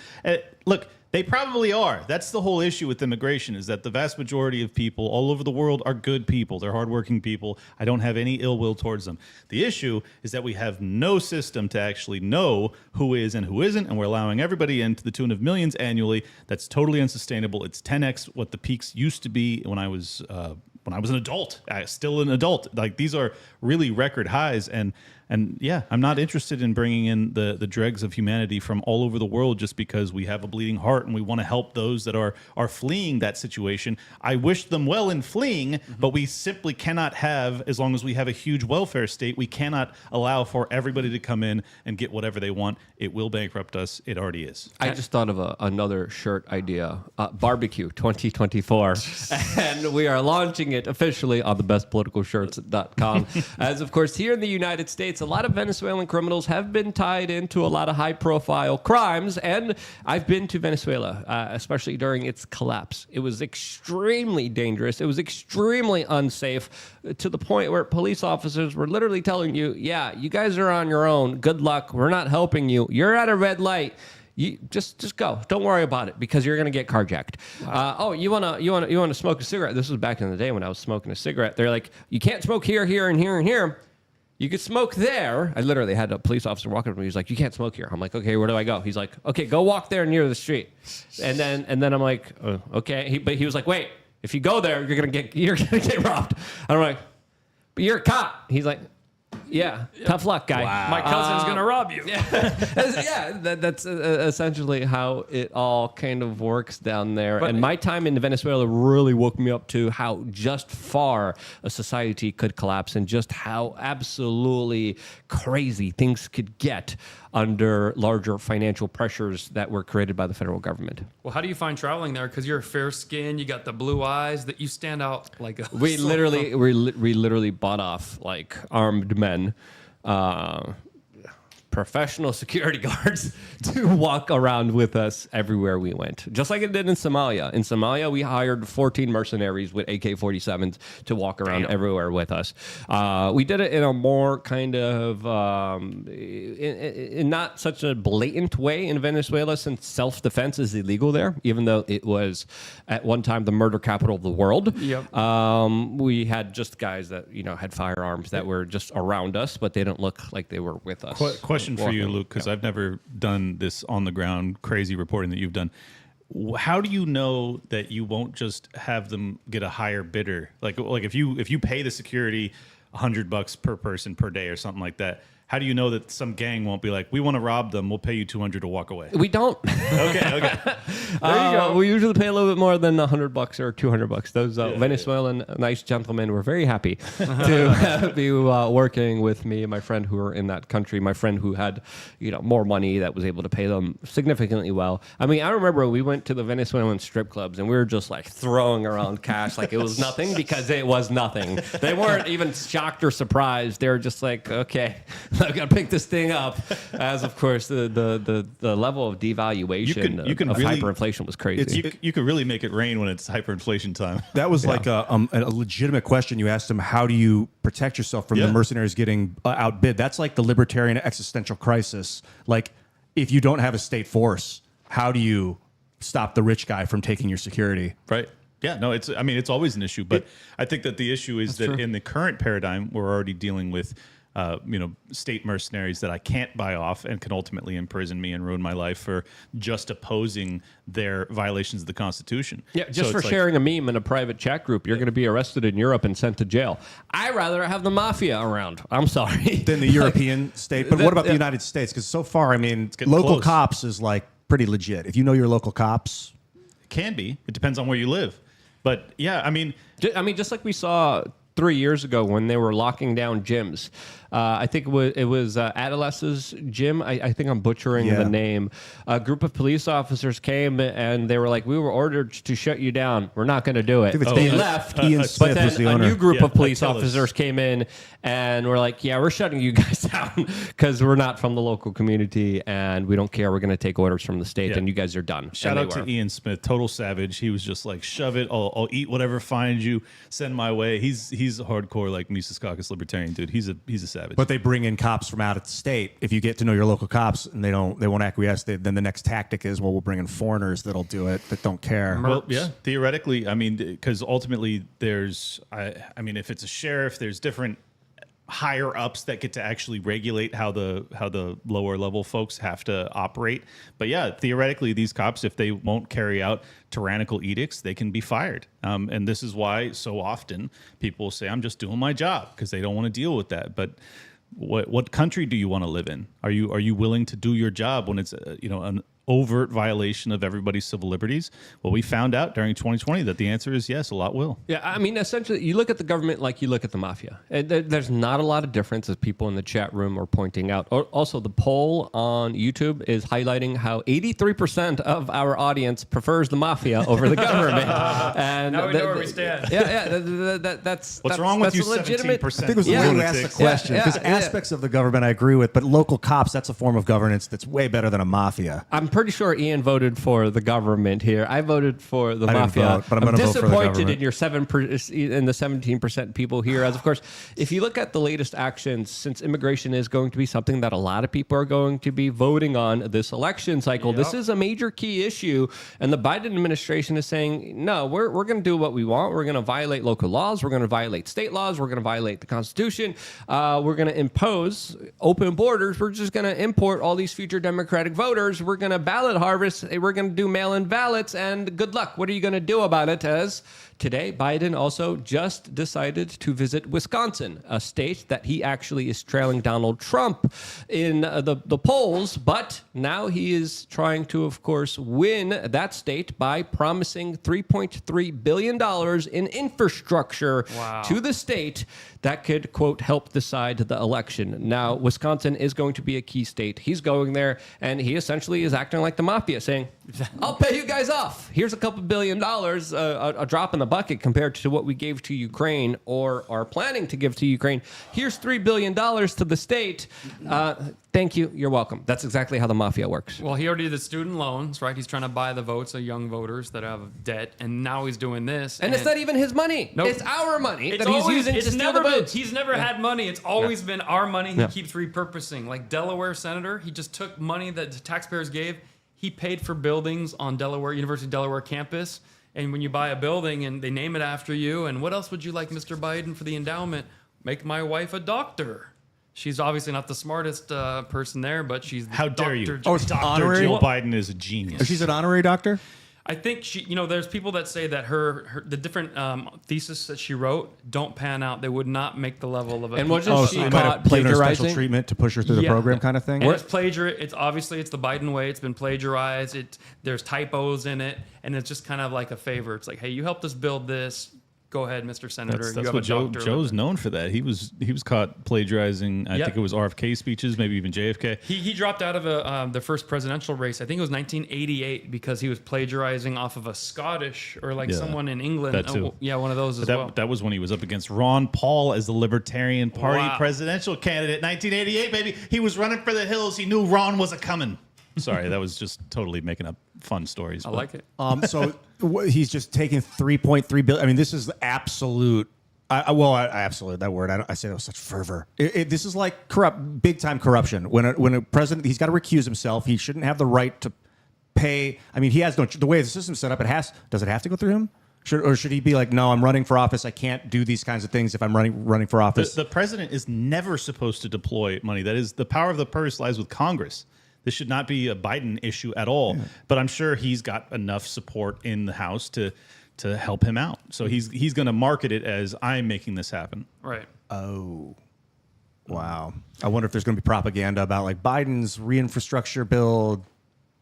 Look, they probably are. That's the whole issue with immigration, is that the vast majority of people all over the world are good people. They're hardworking people. I don't have any ill will towards them. The issue is that we have no system to actually know who is and who isn't, and we're allowing everybody in to the tune of millions annually. That's totally unsustainable. It's 10x what the peaks used to be when I was an adult, still an adult. Like, these are really record highs, and yeah, I'm not interested in bringing in the dregs of humanity from all over the world just because we have a bleeding heart and we want to help those that are fleeing that situation. I wish them well in fleeing, but we simply cannot have, as long as we have a huge welfare state, we cannot allow for everybody to come in and get whatever they want. It will bankrupt us. It already is. I just thought of another shirt idea, Barbecue 2024, and we are launching it officially on thebestpoliticalshirts.com. As of course, here in the United States, a lot of Venezuelan criminals have been tied into a lot of high-profile crimes, and I've been to Venezuela, especially during its collapse. It was extremely dangerous. It was extremely unsafe, to the point where police officers were literally telling you, yeah, you guys are on your own. Good luck. We're not helping you. You're at a red light. You just go. Don't worry about it because you're gonna get carjacked. Wow. You wanna smoke a cigarette? This was back in the day when I was smoking a cigarette. They're like, you can't smoke here, here, and here, and here. You could smoke there. I literally had a police officer walk up to me. He's like, you can't smoke here. I'm like, okay, where do I go? He's like, okay, go walk there near the street. And then I'm like, okay. But he was like, wait, if you go there, you're gonna get robbed. I'm like, but you're a cop. He's like, yeah, tough luck, guy. Wow. My cousin's gonna rob you. That's essentially how it all kind of works down there. And my time in Venezuela really woke me up to how just far a society could collapse and just how absolutely crazy things could get under larger financial pressures that were created by the federal government. Well, how do you find traveling there? Because you're fair skinned, you got the blue eyes, that you stand out like a. We literally bought off like armed men, professional security guards to walk around with us everywhere we went. Just like it did in Somalia. In Somalia, we hired 14 mercenaries with AK-47s to walk around everywhere with us. We did it in a more kind of, in not such a blatant way in Venezuela, since self-defense is illegal there, even though it was at one time the murder capital of the world. Yep. We had just guys that, had firearms that were just around us, but they don't look like they were with us. Question for you, Luke, because I've never done this on the ground crazy reporting that you've done. How do you know that you won't just have them get a higher bidder? Like if you pay the security $100 per person per day or something like that, how do you know that some gang won't be like, we want to rob them, we'll pay you $200 to walk away? We don't. Okay. There you go. We usually pay a little bit more than $100 or $200. Those Venezuelan nice gentlemen were very happy to be working with me and my friend who were in that country. My friend who had, more money that was able to pay them significantly well. I mean, I remember we went to the Venezuelan strip clubs and we were just like throwing around cash like it was nothing, because it was nothing. They weren't even shocked or surprised. They were just like, okay, I've got to pick this thing up. As of course, the level of devaluation of hyperinflation was crazy. You could really make it rain when it's hyperinflation time. That was like a legitimate question. You asked him, how do you protect yourself from the mercenaries getting outbid? That's like the libertarian existential crisis. Like, if you don't have a state force, how do you stop the rich guy from taking your security? Right. Yeah, no, it's always an issue, but I think that the issue is that in the current paradigm, we're already dealing with state mercenaries that I can't buy off and can ultimately imprison me and ruin my life for just opposing their violations of the Constitution. Yeah, just for sharing a meme in a private chat group, you're going to be arrested in Europe and sent to jail. I'd rather have the mafia around. I'm sorry. Than the European state. But what about the United States? Because so far, local cops is like pretty legit. If you know your local cops. It can be. It depends on where you live. But yeah, just like we saw 3 years ago when they were locking down gyms. I think it was Adolescent's gym. I think I'm butchering the name. A group of police officers came and they were like, "We were ordered to shut you down. We're not going to do it." They left. Ian But Smith then was the a owner. new group of police Achilles. officers came in and were like, "Yeah, we're shutting you guys down because we're not from the local community and we don't care. We're going to take orders from the state Yeah. and you guys are done." Shout And out they to were. Ian Smith, total savage. He was just like, shove it. I'll eat whatever finds you. Send my way. He's a hardcore like Mises Caucus libertarian dude. He's a savage. But they bring in cops from out of state. If you get to know your local cops and they won't acquiesce, then the next tactic is, well, we'll bring in foreigners that'll do it that don't care. Well, yeah, theoretically, I mean, because ultimately there's, I mean, if it's a sheriff, there's different higher ups that get to actually regulate how the lower level folks have to operate. But yeah, theoretically, these cops, if they won't carry out tyrannical edicts, they can be fired. And this is why so often people say, "I'm just doing my job," because they don't want to deal with that. But what country do you want to live in? Are you willing to do your job when it's an overt violation of everybody's civil liberties? Well, we found out during 2020 that the answer is yes, a lot will. Yeah, I mean, essentially, you look at the government like you look at the mafia. There's not a lot of difference, as people in the chat room are pointing out. Also, the poll on YouTube is highlighting how 83% of our audience prefers the mafia over the government. And Now we know where we stand. That's What's wrong with you, legitimate. 17%? I think it was Lou who asked the question because aspects of the government I agree with, but local cops, that's a form of governance that's way better than a mafia. I'm pretty sure Ian voted for the government here. I voted for the I didn't mafia. vote, but I'm gonna vote for the disappointed government. in your 17% people here. As of course, if you look at the latest actions, since immigration is going to be something that a lot of people are going to be voting on this election cycle, this is a major key issue. And the Biden administration is saying, no, we're going to do what we want. We're going to violate local laws. We're going to violate state laws. We're going to violate the Constitution. We're going to impose open borders. We're just going to import all these future Democratic voters. We're going to ballot harvest. We're going to do mail-in ballots, and good luck. What are you going to do about it? As today, Biden also just decided to visit Wisconsin, a state that he actually is trailing Donald Trump in the polls, but now he is trying to, of course, win that state by promising $3.3 billion in infrastructure to the state that could, quote, help decide the election. Now, Wisconsin is going to be a key state. He's going there, and he essentially is acting like the mafia, saying, I'll pay you guys off. Here's a couple $2 billion, a drop in the bucket compared to what we gave to Ukraine or are planning to give to Ukraine. Here's $3 billion to the state. Thank you. You're welcome. That's exactly how the mafia works. Well, he already did the student loans, right? He's trying to buy the votes of young voters that have debt, and now he's doing this. And it's not even his money. Nope. It's our money It's that he's always, using it's to steal never the been, votes. he's never had money. It's always been our money. He Yeah. keeps repurposing. Like Delaware senator, he just took money that the taxpayers gave. He paid for buildings on University of Delaware campus. And when you buy a building and they name it after you, and what else would you like, Mr. Biden, for the endowment? Make my wife a doctor. She's obviously not the smartest person there, but she's the How dare you? Dr. Oh, it's Dr. honorary? Jill Biden is a genius. She's an honorary doctor? I think she, there's people that say that the different thesis that she wrote don't pan out. They would not make the level of it. And wasn't Oh, she so you caught might have given her special plagiarizing? treatment to push her through the Yeah. program kind of thing? And it's It's obviously it's the Biden way. It's been plagiarized. There's typos in it, and it's just kind of like a favor. It's like, hey, you helped us build this. Go ahead, Mr. Senator. That's you have what a Joe, doctor. Joe's known for that. He was caught plagiarizing. I Yep. think it was RFK speeches, maybe even JFK. He dropped out of the first presidential race. I think it was 1988 because he was plagiarizing off of a Scottish or like Yeah, someone in England. that too. Yeah, one of those as That, well. that was when he was up against Ron Paul as the Libertarian Party Wow. presidential candidate. 1988, baby. He was running for the hills. He knew Ron was a coming. Sorry, that was just totally making up fun stories. I but- like it. So he's just taking 3.3 billion. I mean, this is absolute. I absolute that word. I say that with such fervor. This is like big time corruption. When a president, he's got to recuse himself. He shouldn't have the right to pay. I mean, he has no. The way the system's set up, does it have to go through him? Should he be like, no, I'm running for office. I can't do these kinds of things if I'm running for office. The president is never supposed to deploy money. That is, the power of the purse lies with Congress. This should not be a Biden issue at all. Yeah. But I'm sure he's got enough support in the House to help him out. So he's going to market it as, I'm making this happen. Right. Oh, wow. I wonder if there's going to be propaganda about like Biden's reinfrastructure bill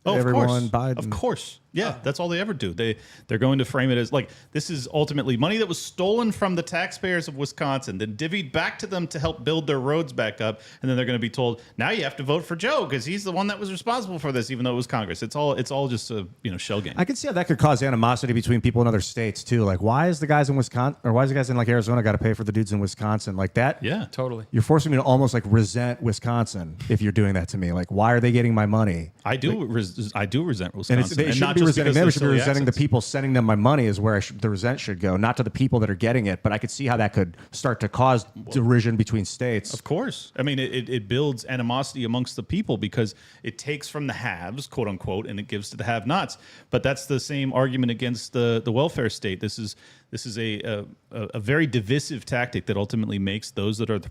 Oh, everyone, of Biden. Of course. Yeah, that's all they ever do. They're going to frame it as like this is ultimately money that was stolen from the taxpayers of Wisconsin, then divvied back to them to help build their roads back up, and then they're going to be told now you have to vote for Joe because he's the one that was responsible for this, even though it was Congress. It's all just a shell game. I can see how that could cause animosity between people in other states too. Like, why is the guys in Wisconsin or why is the guys in like Arizona got to pay for the dudes in Wisconsin like that? Yeah, Totally. You're forcing me to almost like resent Wisconsin if you're doing that to me. Like, why are they getting my money? I do resent Wisconsin, And they shouldn't be resenting them. They should be resenting the people sending them my money is where the resent should go, not to the people that are getting it. But I could see how that could start to cause derision between states. Of course. I mean, it builds animosity amongst the people because it takes from the haves, quote unquote, and it gives to the have-nots. But that's the same argument against the welfare state. This is a very divisive tactic that ultimately makes those that are the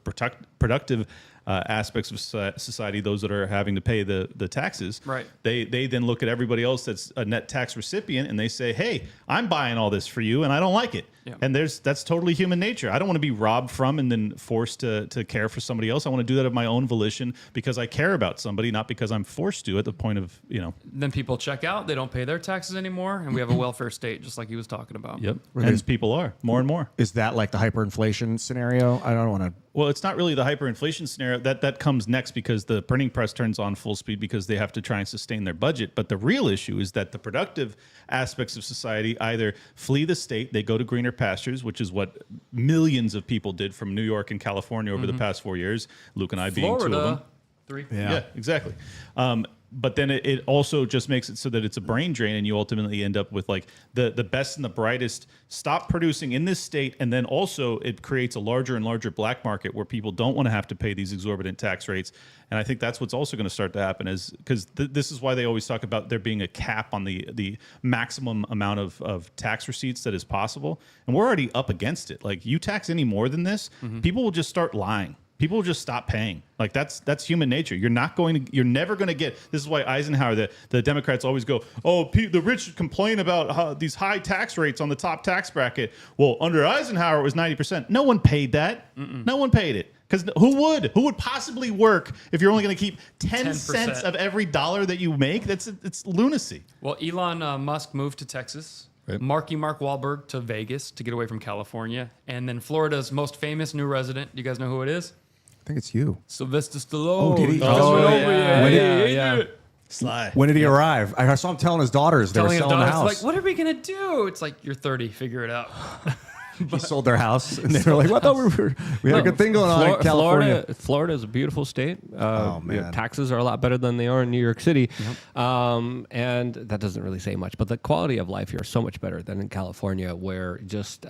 productive aspects of society, those that are having to pay the taxes, right? They then look at everybody else that's a net tax recipient and they say, hey, I'm buying all this for you and I don't like it. Yeah. And that's totally human nature. I don't want to be robbed from and then forced to care for somebody else. I want to do that of my own volition because I care about somebody, not because I'm forced to at the point of, Then people check out, they don't pay their taxes anymore, and we have a welfare state just like he was talking about. Yep. And people are more and more. Is that like the hyperinflation scenario? I don't want to. Well, it's not really the hyperinflation scenario. That comes next because the printing press turns on full speed because they have to try and sustain their budget. But the real issue is that the productive aspects of society either flee the state, they go to greener pastures, which is what millions of people did from New York and California over the past 4 years. Luke and I being two of them. 3. Yeah, exactly. But then it also just makes it so that it's a brain drain, and you ultimately end up with like the best and the brightest stop producing in this state, and then also it creates a larger and larger black market where people don't want to have to pay these exorbitant tax rates. And I think that's what's also going to start to happen is because this is why they always talk about there being a cap on the maximum amount of tax receipts that is possible, and we're already up against it. Like you tax any more than this, people will just start lying. People will just stop paying. Like that's human nature. You're never going to get. This is why Eisenhower, the Democrats always go, oh, the rich complain about how these high tax rates on the top tax bracket. Well, under Eisenhower it was 90%. No one paid that. No one paid it. Because who would possibly work if you're only going to keep 10 cents of every dollar that you make? It's lunacy. Well, Elon Musk moved to Texas. Right. Mark Wahlberg to Vegas to get away from California. And then Florida's most famous new resident. Do you guys know who it is? I think it's you. Sylvester Stallone. Oh, did he? Yeah. Sly. When did he arrive? I saw him telling his daughters they were selling the house. Like, what are we gonna do? It's like you're 30. Figure it out. He sold their house, and they were like, "Well, I thought we had a good thing going on in California." Florida is a beautiful state. Oh, man. Taxes are a lot better than they are in New York City, and that doesn't really say much. But the quality of life here is so much better than in California, where just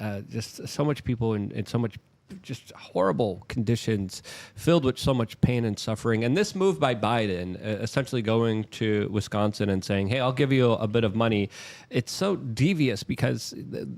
so much people and so much just horrible conditions filled with so much pain and suffering. And this move by Biden, essentially going to Wisconsin and saying, hey, I'll give you a bit of money. It's so devious because,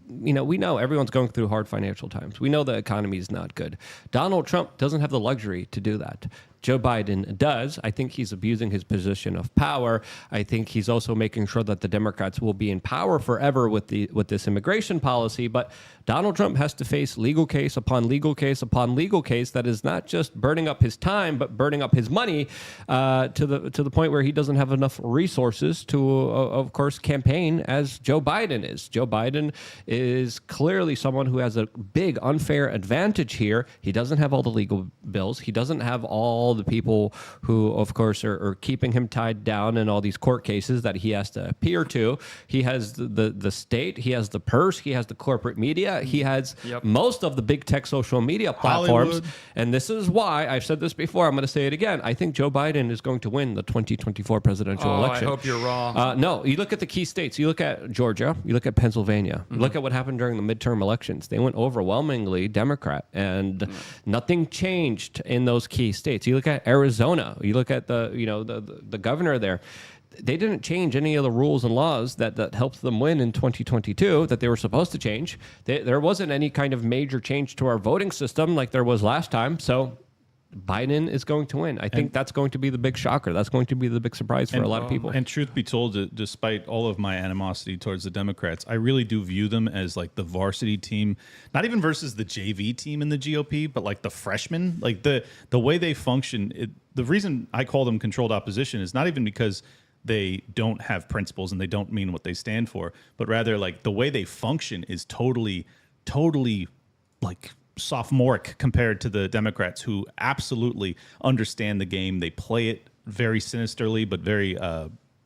we know everyone's going through hard financial times. We know the economy is not good. Donald Trump doesn't have the luxury to do that. Joe Biden does. I think he's abusing his position of power. I think he's also making sure that the Democrats will be in power forever with this immigration policy. But Donald Trump has to face legal case upon legal case upon legal case that is not just burning up his time, but burning up his money to the point where he doesn't have enough resources to, of course, campaign as Joe Biden is. Joe Biden is clearly someone who has a big unfair advantage here. He doesn't have all the legal bills. He doesn't have all the people who, of course, are keeping him tied down in all these court cases that he has to appear to. He has the state. He has the purse. He has the corporate media. He has most of the big tech social media platforms. Hollywood. And this is why, I've said this before, I'm going to say it again, I think Joe Biden is going to win the 2024 presidential election. I hope you're wrong. No, you look at the key states. You look at Georgia. You look at Pennsylvania. You look at what happened during the midterm elections. They went overwhelmingly Democrat, and nothing changed in those key states. You look at Arizona. You look at the governor there. They didn't change any of the rules and laws that helped them win in 2022 that they were supposed to change. There wasn't any kind of major change to our voting system like there was last time. So Biden is going to win. I think that's going to be the big shocker. That's going to be the big surprise for a lot of people. And truth be told, despite all of my animosity towards the Democrats, I really do view them as like the varsity team, not even versus the JV team in the GOP, but like the freshmen, like the way they function. The reason I call them controlled opposition is not even because they don't have principles and they don't mean what they stand for, but rather like the way they function is totally like sophomoric compared to the Democrats, who absolutely understand the game. They play it very sinisterly, but very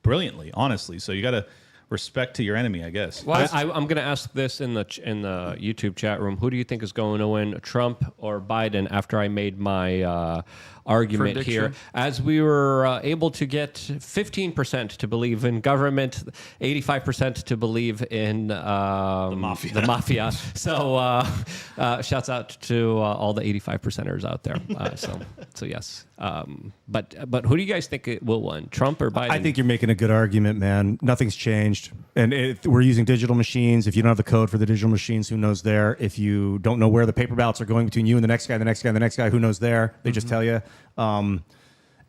brilliantly, honestly. So you got to respect to your enemy, I guess. Well, I'm going to ask this in the YouTube chat room. Who do you think is going to win, Trump or Biden? After I made my argument here, as we were able to get 15% to believe in government, 85% to believe in the mafia. So shouts out to all the 85%ers out there. So yes. But who do you guys think it will win, Trump or Biden? I think you're making a good argument, man. Nothing's changed. And we're using digital machines. If you don't have the code for the digital machines, who knows there? If you don't know where the paper ballots are going between you and the next guy, who knows there? They just tell you. And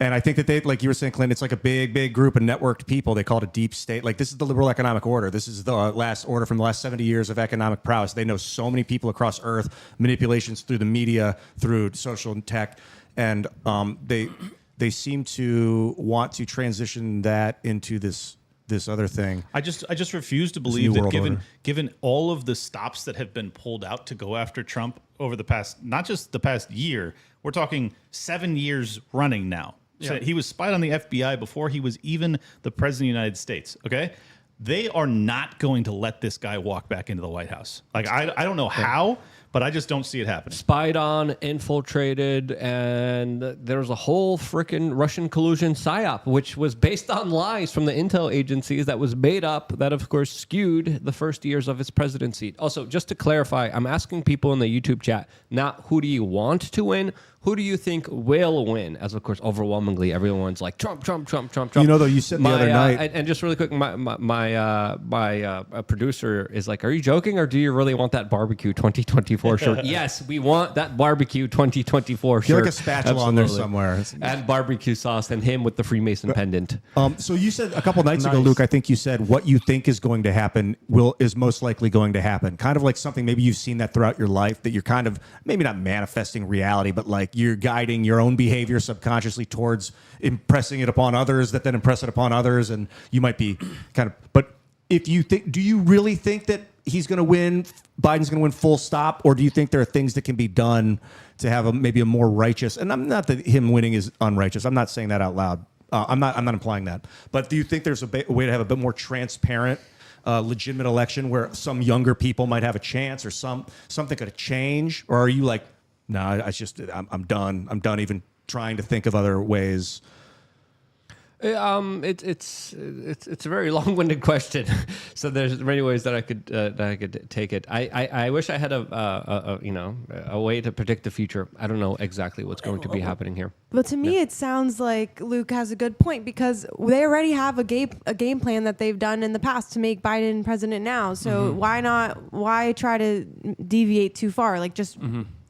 I think that they, like you were saying, Clint, it's like a big group of networked people. They call it a deep state. Like, this is the liberal economic order. This is the last order from the last 70 years of economic prowess. They know so many people across Earth, manipulations through the media, through social and tech. And they seem to want to transition that into this other thing. I just refuse to believe that given all of the stops that have been pulled out to go after Trump over the past, not just the past year, we're talking 7 years running now. Yeah. So he was spied on the FBI before he was even the president of the United States. Okay. They are not going to let this guy walk back into the White House. Like, I don't know how, but I just don't see it happening. Spied on, infiltrated, and there was a whole freaking Russian collusion psyop, which was based on lies from the intel agencies that was made up, that of course skewed the first years of his presidency. Also, just to clarify, I'm asking people in the YouTube chat, not who do you want to win, who do you think will win? As of course, overwhelmingly, everyone's like Trump. You know, though, you said the other night, and just really quick, my producer is like, "Are you joking, or do you really want that barbecue 2024 shirt?" Yes, we want that barbecue 2024 shirt. You're like a spatula on there somewhere, and barbecue sauce, and him with the Freemason pendant. So you said a couple nights ago, Luke, I think you said what you think is going to happen is most likely going to happen. Kind of like something, maybe you've seen that throughout your life, that you're kind of maybe not manifesting reality, but like you're guiding your own behavior subconsciously towards impressing it upon others that then impress it upon others. And you might be kind of, but if you think, do you really think that he's going to win, Biden's going to win full stop? Or do you think there are things that can be done to have maybe a more righteous, and I'm not that him winning is unrighteous. I'm not saying that out loud. I'm not implying that. But do you think there's a way to have a bit more transparent, legitimate election where some younger people might have a chance, or something could change? Or are you like, no, I'm done. I'm done even trying to think of other ways. It's a very long-winded question, so there's many ways that I could take it. I wish I had a way to predict the future. I don't know exactly what's going to be happening here. But to me, it sounds like Luke has a good point, because they already have a game plan that they've done in the past to make Biden president now. So why try to deviate too far? Like, just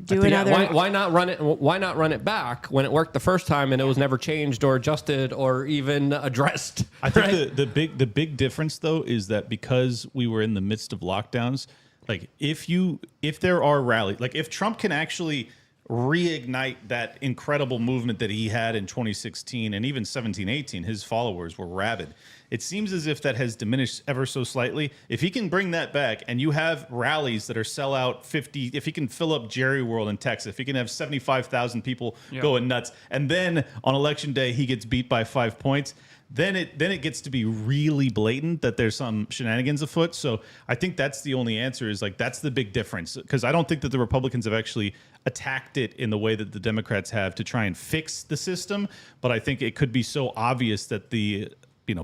do another. Why not run it? Why not run it back when it worked the first time and it was never changed or adjusted or even addressed? I think the big difference though is that because we were in the midst of lockdowns, like if there are rallies, like if Trump can actually reignite that incredible movement that he had in 2016 and even 17-18, his followers were rabid. It seems as if that has diminished ever so slightly. If he can bring that back and you have rallies that are sell out 50, if he can fill up Jerry World in Texas, if he can have 75,000 people going nuts, and then on election day he gets beat by 5 points, then it gets to be really blatant that there's some shenanigans afoot. So I think that's the only answer, is like that's the big difference, because I don't think that the Republicans have actually attacked it in the way that the Democrats have to try and fix the system. But I think it could be so obvious that the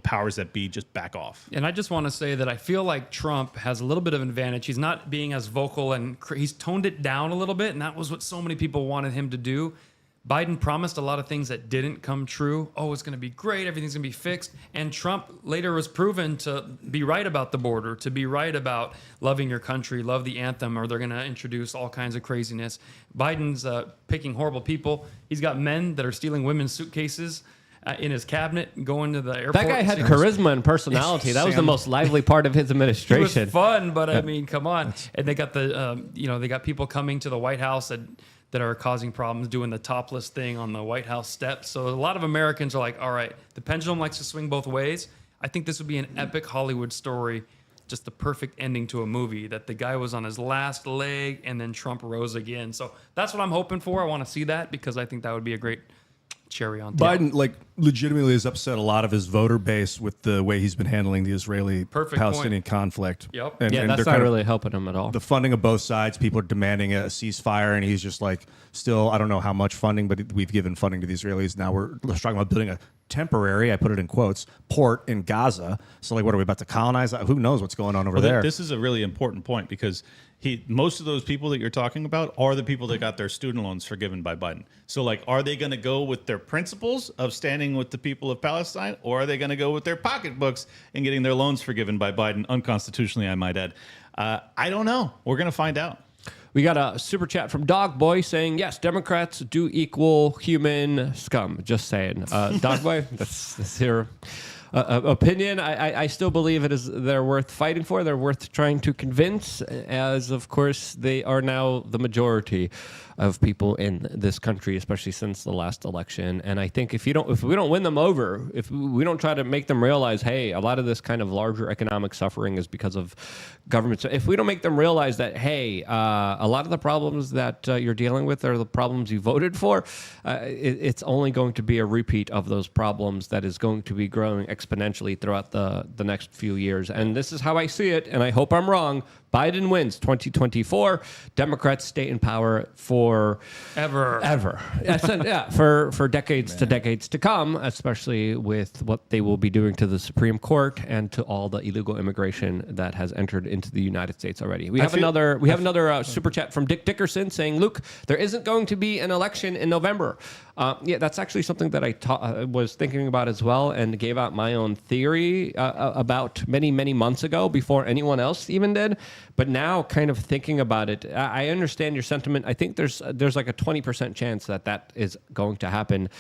powers that be just back off. And I just want to say that I feel like Trump has a little bit of an advantage. He's not being as vocal, and he's toned it down a little bit, and that was what so many people wanted him to do. Biden promised a lot of things that didn't come true. Oh, it's going to be great. Everything's going to be fixed. And Trump later was proven to be right about the border, to be right about loving your country, love the anthem, or they're going to introduce all kinds of craziness. Biden's picking horrible people. He's got men that are stealing women's suitcases in his cabinet, going to the airport. That guy had charisma and personality. That was the most lively part of his administration. It was fun, but I mean, come on. And they got they got people coming to the White House that that are causing problems, doing the topless thing on the White House steps. So a lot of Americans are like, all right, the pendulum likes to swing both ways. I think this would be an epic Hollywood story, just the perfect ending to a movie, that the guy was on his last leg and then Trump rose again. So that's what I'm hoping for. I want to see that because I think that would be a great cherry on top. Biden, like, legitimately has upset a lot of his voter base with the way he's been handling the Israeli-Palestinian conflict. Yep. Yeah, and that's they're not kind really helping him at all. the funding of both sides. People are demanding a ceasefire, and he's just like, still, I don't know how much funding, but we've given funding to the Israelis. Now we're talking about building a temporary, I put it in quotes, port in Gaza. So, like, what are we about to colonize? Who knows what's going on over there? This is a really important point because most of those people that you're talking about are the people that got their student loans forgiven by Biden. So, like, are they going to go with their principles of standing with the people of Palestine, or are they going to go with their pocketbooks and getting their loans forgiven by Biden unconstitutionally, I might add? I don't know. We're going to find out. We got a super chat from Dog Boy saying, yes, Democrats do equal human scum. Just saying. Dog Boy, that's your opinion. I still believe they're worth fighting for. They're worth trying to convince, as, of course, they are now the majority of people in this country, especially since the last election. And I think if we don't win them over, if we don't try to make them realize, hey, a lot of this kind of larger economic suffering is because of government. So if we don't make them realize that, hey, a lot of the problems that you're dealing with are the problems you voted for, it's only going to be a repeat of those problems that is going to be growing exponentially throughout the next few years. And this is how I see it, and I hope I'm wrong. Biden wins 2024. Democrats stay in power for Ever. Yeah, for decades to decades to come, especially with what they will be doing to the Supreme Court and to all the illegal immigration that has entered into the United States already. We have another super chat from Dick Dickerson saying, Luke, there isn't going to be an election in November. Yeah, that's actually something that I was thinking about as well, and gave out my own theory about many months ago before anyone else even did. But now, kind of thinking about it, I understand your sentiment. I think there's like a 20% chance that is going to happen,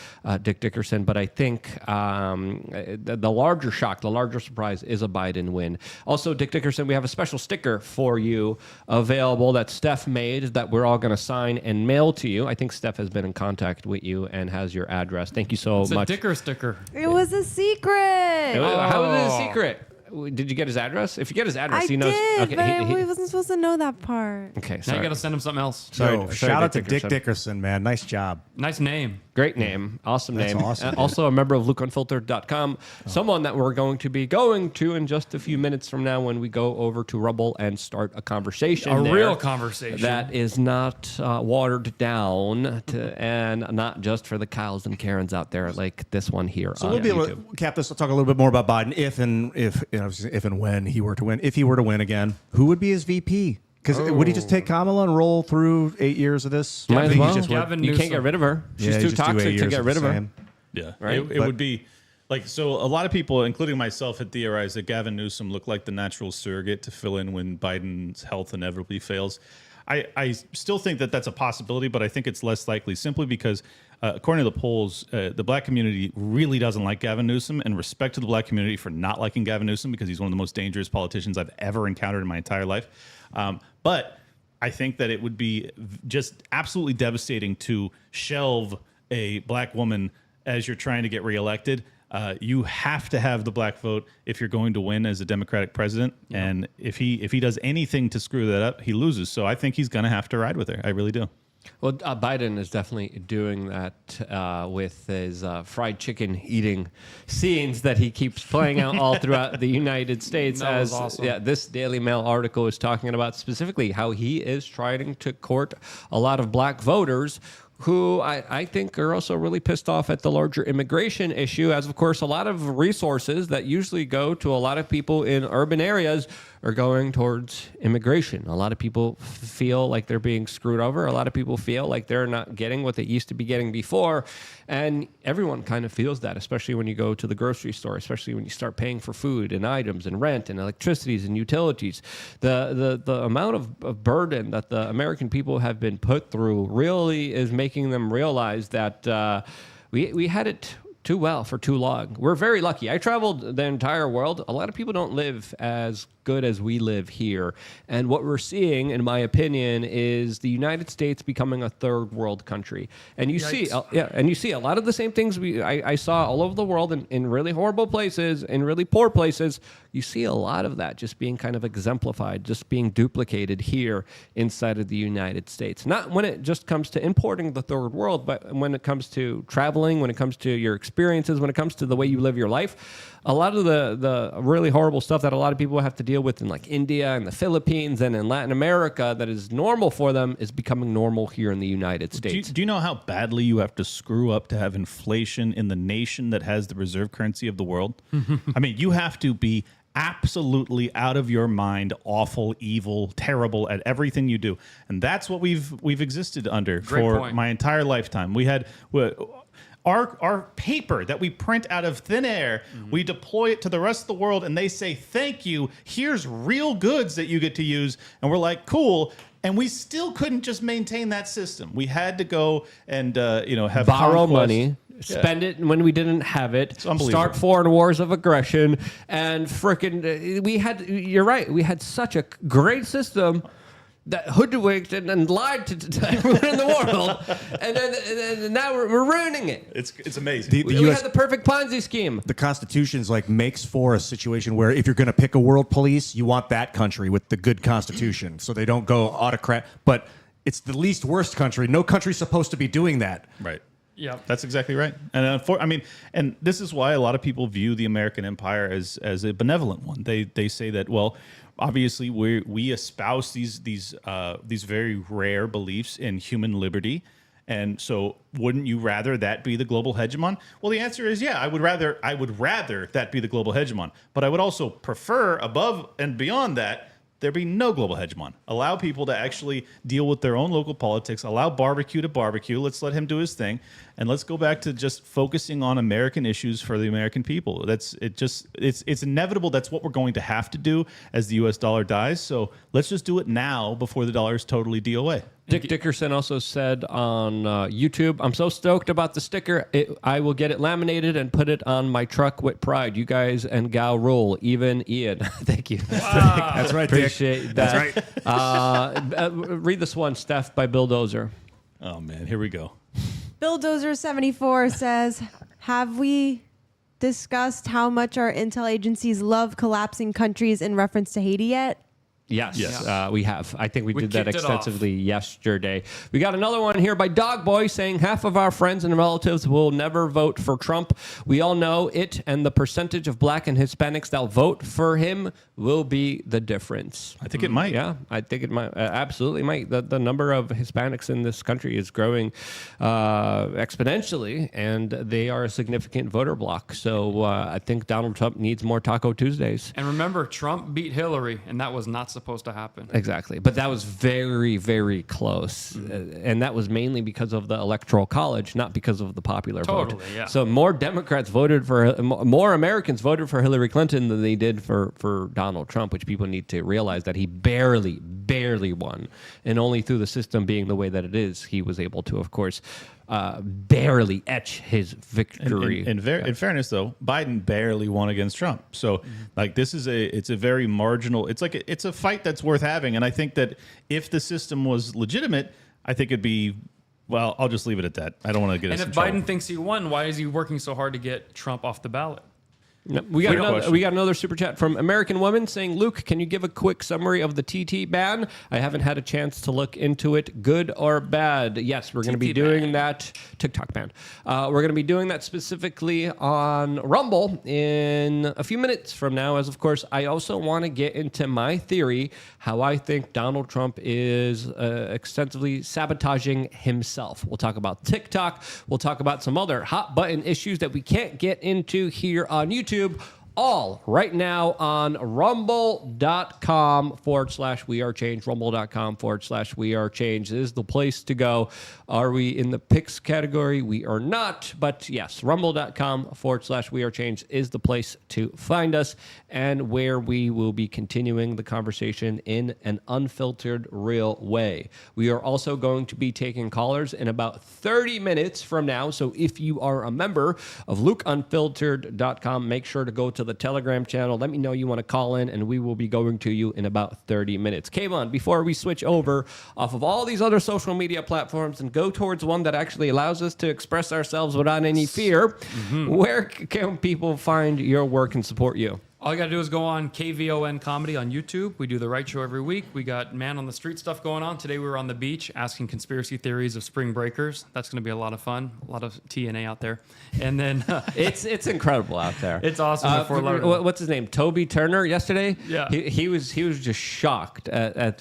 Dick Dickerson. But I think the larger shock, the larger surprise is a Biden win. Also, Dick Dickerson, we have a special sticker for you available that Steph made that we're all going to sign and mail to you. I think Steph has been in contact with you and has your address. Thank you so much. It's a Dicker sticker. It was a secret. How is it a secret? Did you get his address? If you get his address, he knows. Did, Okay, but we wasn't supposed to know that part. Okay, Now sorry. you got to send him something else. So, shout out to Dick Dick Dickerson, man. Nice job. Nice name. Great name. Awesome That's name. awesome, dude. Also a member of LukeUnfiltered.com. Someone that we're going to be going to in just a few minutes from now when we go over to Rumble and start a conversation. A there real conversation. that is not watered down and not just for the Kyles and Karens out there like this one here So on we'll be able YouTube. to cap this. We'll talk a little bit more about Biden if and when he were to win. If he were to win again, who would be his VP? Because would he just take Kamala and roll through 8 years of this? Might I as think he well. just would. Gavin You can't Newsom. get rid of her. She's Yeah, too just do 8 toxic to years get of rid of the her. same. Yeah, Right? it would be like, so a lot of people, including myself, had theorized that Gavin Newsom looked like the natural surrogate to fill in when Biden's health inevitably fails. I still think that that's a possibility, but I think it's less likely simply because, according to the polls, the black community really doesn't like Gavin Newsom, and respect to the black community for not liking Gavin Newsom because he's one of the most dangerous politicians I've ever encountered in my entire life. But I think that it would be just absolutely devastating to shelve a black woman as you're trying to get reelected. You have to have the black vote if you're going to win as a Democratic president. Yeah. And if he does anything to screw that up, he loses. So I think he's going to have to ride with her. I really do. Well, Biden is definitely doing that with his fried chicken eating scenes that he keeps playing out all throughout the United States. That was awesome. Yeah, this Daily Mail article is talking about specifically how he is trying to court a lot of black voters who I think are also really pissed off at the larger immigration issue, as, of course, a lot of resources that usually go to a lot of people in urban areas are going towards immigration. A lot of people feel like they're being screwed over. A lot of people feel like they're not getting what they used to be getting before. And everyone kind of feels that, especially when you go to the grocery store, especially when you start paying for food and items and rent and electricities and utilities. The amount of burden that the American people have been put through really is making them realize that we had it too well for too long. We're very lucky. I traveled the entire world. A lot of people don't live as good as we live here. And what we're seeing, in my opinion, is the United States becoming a third world country. And you see a lot of the same things I saw all over the world in really horrible places, in really poor places. You see a lot of that just being kind of exemplified, just being duplicated here inside of the United States. Not when it just comes to importing the third world, but when it comes to traveling, when it comes to your experiences, when it comes to the way you live your life. A lot of the really horrible stuff that a lot of people have to deal with in like India and the Philippines and in Latin America that is normal for them is becoming normal here in the United States. Do you know how badly you have to screw up to have inflation in the nation that has the reserve currency of the world? I mean, you have to be absolutely out of your mind, awful, evil, terrible at everything you do. And that's what we've existed under for my entire lifetime. We had... Our paper that we print out of thin air, we deploy it to the rest of the world, and they say, thank you, here's real goods that you get to use. And we're like, cool. And we still couldn't just maintain that system. We had to go and have borrow conquest. money, spend it when we didn't have it, start foreign wars of aggression, and you're right, we had such a great system that hoodwinked and lied to everyone in the world, and then now we're ruining it. It's amazing. We had the perfect Ponzi scheme. The Constitution's like makes for a situation where if you're going to pick a world police, you want that country with the good Constitution, so they don't go autocrat. But it's the least worst country. No country's supposed to be doing that. Right. Yeah, that's exactly right. And and this is why a lot of people view the American empire as a benevolent one. They say that, well, obviously we espouse these very rare beliefs in human liberty, and so wouldn't you rather that be the global hegemon? Well, the answer is yeah. I would rather that be the global hegemon, but I would also prefer above and beyond that there be no global hegemon. Allow people to actually deal with their own local politics. Allow barbecue to barbecue. Let's let him do his thing, and let's go back to just focusing on American issues for the American people. It's inevitable. That's what we're going to have to do as the U.S. dollar dies. So let's just do it now before the dollar is totally DOA. Dick Dickerson also said on YouTube, I'm so stoked about the sticker. I will get it laminated and put it on my truck with pride. You guys and gal rule. Even Ian. Thank you. Wow. That's right, Dick. Appreciate that. That's right. Read this one, Steph, by Bill Dozer. Oh, man. Here we go. Bill Dozer 74 says, have we discussed how much our intel agencies love collapsing countries in reference to Haiti yet? Yes. We have. I think we did that kicked it extensively yesterday. We got another one here by Dog Boy saying half of our friends and relatives will never vote for Trump. We all know it, and the percentage of black and Hispanics that will vote for him will be the difference. I think it might. Yeah, I think it might. Absolutely might. The number of Hispanics in this country is growing exponentially, and they are a significant voter bloc. So I think Donald Trump needs more Taco Tuesdays. And remember, Trump beat Hillary, and that was not supposed to happen. Exactly. But that was very, very close. And that was mainly because of the Electoral College, not because of the popular vote. Totally, yeah. So more Americans voted for Hillary Clinton than they did for Donald Trump, which people need to realize that he barely won. And only through the system being the way that it is, he was able to, of course, barely etch his victory. In fairness, though, Biden barely won against Trump. So, it's a very marginal. It's a fight that's worth having. And I think that if the system was legitimate, I think it'd be. Well, I'll just leave it at that. I don't want to get. And if Biden thinks he won, why is he working so hard to get Trump off the ballot? We got another super chat from American Woman saying, Luke, can you give a quick summary of the TT ban? I haven't had a chance to look into it. Good or bad? Yes, we're going to be doing that. TikTok ban. We're going to be doing that specifically on Rumble in a few minutes from now, as of course, I also want to get into my theory, how I think Donald Trump is extensively sabotaging himself. We'll talk about TikTok. We'll talk about some other hot button issues that we can't get into here on YouTube. all right now on rumble.com/wearechange. Rumble.com/wearechange is the place to go. Are we in the picks category? We are not. But yes, rumble.com/wearechange is the place to find us and where we will be continuing the conversation in an unfiltered, real way. We are also going to be taking callers in about 30 minutes from now. So if you are a member of LukeUnfiltered.com, make sure to go to the Telegram channel. Let me know you want to call in, and we will be going to you in about 30 minutes. Kayvon, before we switch over off of all these other social media platforms and go towards one that actually allows us to express ourselves without any fear, where can people find your work and support you? All you got to do is go on KVON Comedy on YouTube. We do The Right Show every week. We got Man on the Street stuff going on. Today we were on the beach asking conspiracy theories of spring breakers. That's going to be a lot of fun. A lot of TNA out there. And then... It's incredible out there. It's awesome. at Fort Lauderdale. What's his name? Toby Turner yesterday? Yeah. He was just shocked at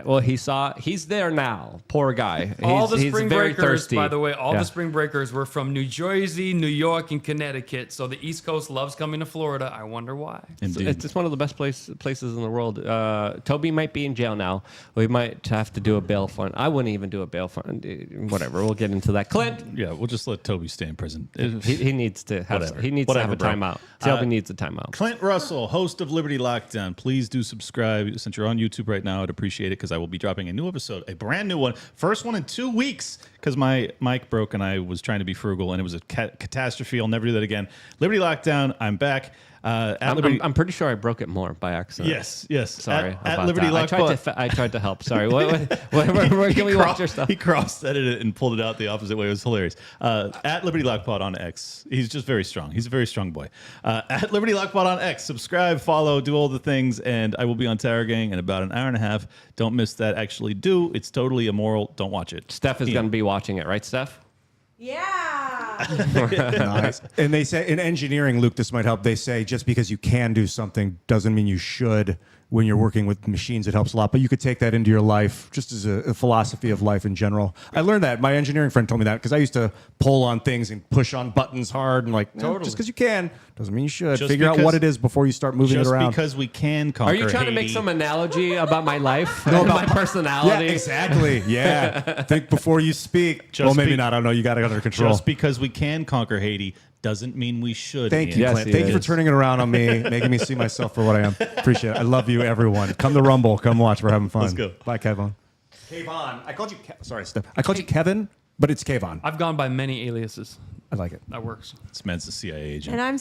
well, he's there now. Poor guy. All the he's spring very breakers, thirsty. by the way, Yeah. the spring breakers were from New Jersey, New York, and Connecticut. So the East Coast loves coming to Florida. I wonder why. Indeed. It's just one of the best places in the world. Toby might be in jail now. We might have to do a bail fund. I wouldn't even do a bail fund. Whatever. We'll get into that. Clint, Yeah, we'll just let Toby stay in prison. he needs to have Whatever. he needs Whatever, to have a bro. timeout. Shelby needs a timeout. Clint Russell, host of Liberty Lockdown. Please do subscribe. Since you're on YouTube right now, I'd appreciate it because I will be dropping a new episode, a brand new one. First one in 2 weeks because my mic broke and I was trying to be frugal and it was a catastrophe. I'll never do that again. Liberty Lockdown, I'm back. At Liberty. I'm pretty sure I broke it more by accident. Yes. Sorry At about Liberty that. Lockdown. I tried to help. Sorry. Where can we watch your stuff? He cross-edited it and pulled it out the opposite way. It was hilarious. At Liberty Lockpod on X. He's just very strong. He's a very strong boy. At Liberty Lockpod on X. Subscribe, follow, do all the things, and I will be on Tower Gang in about an hour and a half. Don't miss that. Actually do. It's totally immoral. Don't watch it. Steph is going to be watching it, right, Steph? Yeah. Nice. And they say in engineering, Luke, this might help. They say just because you can do something doesn't mean you should. When you're working with machines, it helps a lot. But you could take that into your life, just as a philosophy of life in general. I learned that. My engineering friend told me that because I used to pull on things and push on buttons hard and like, no, just because you can doesn't mean you should. Just Figure out because- what it is before you start moving it Just around. because we can conquer Are you trying to make Haiti. some analogy about my life? No, about my Yeah, personality? exactly. Yeah. Think before you speak. Just Well, maybe be- not. I don't know. You got it under control. Just because we can conquer Haiti doesn't mean we should. Thank Ian. you, Yes, Clint. he Thank you for is. turning it around on me, making me see myself for what I am. Appreciate it. I love you, everyone. Come to Rumble. Come watch. We're having fun. Let's go. Bye, Kevon. Kayvon. I called you. Sorry, Steph. I called you Kevin, but it's Kayvon. I've gone by many aliases. I like it. That works. This man's a CIA agent. And I'm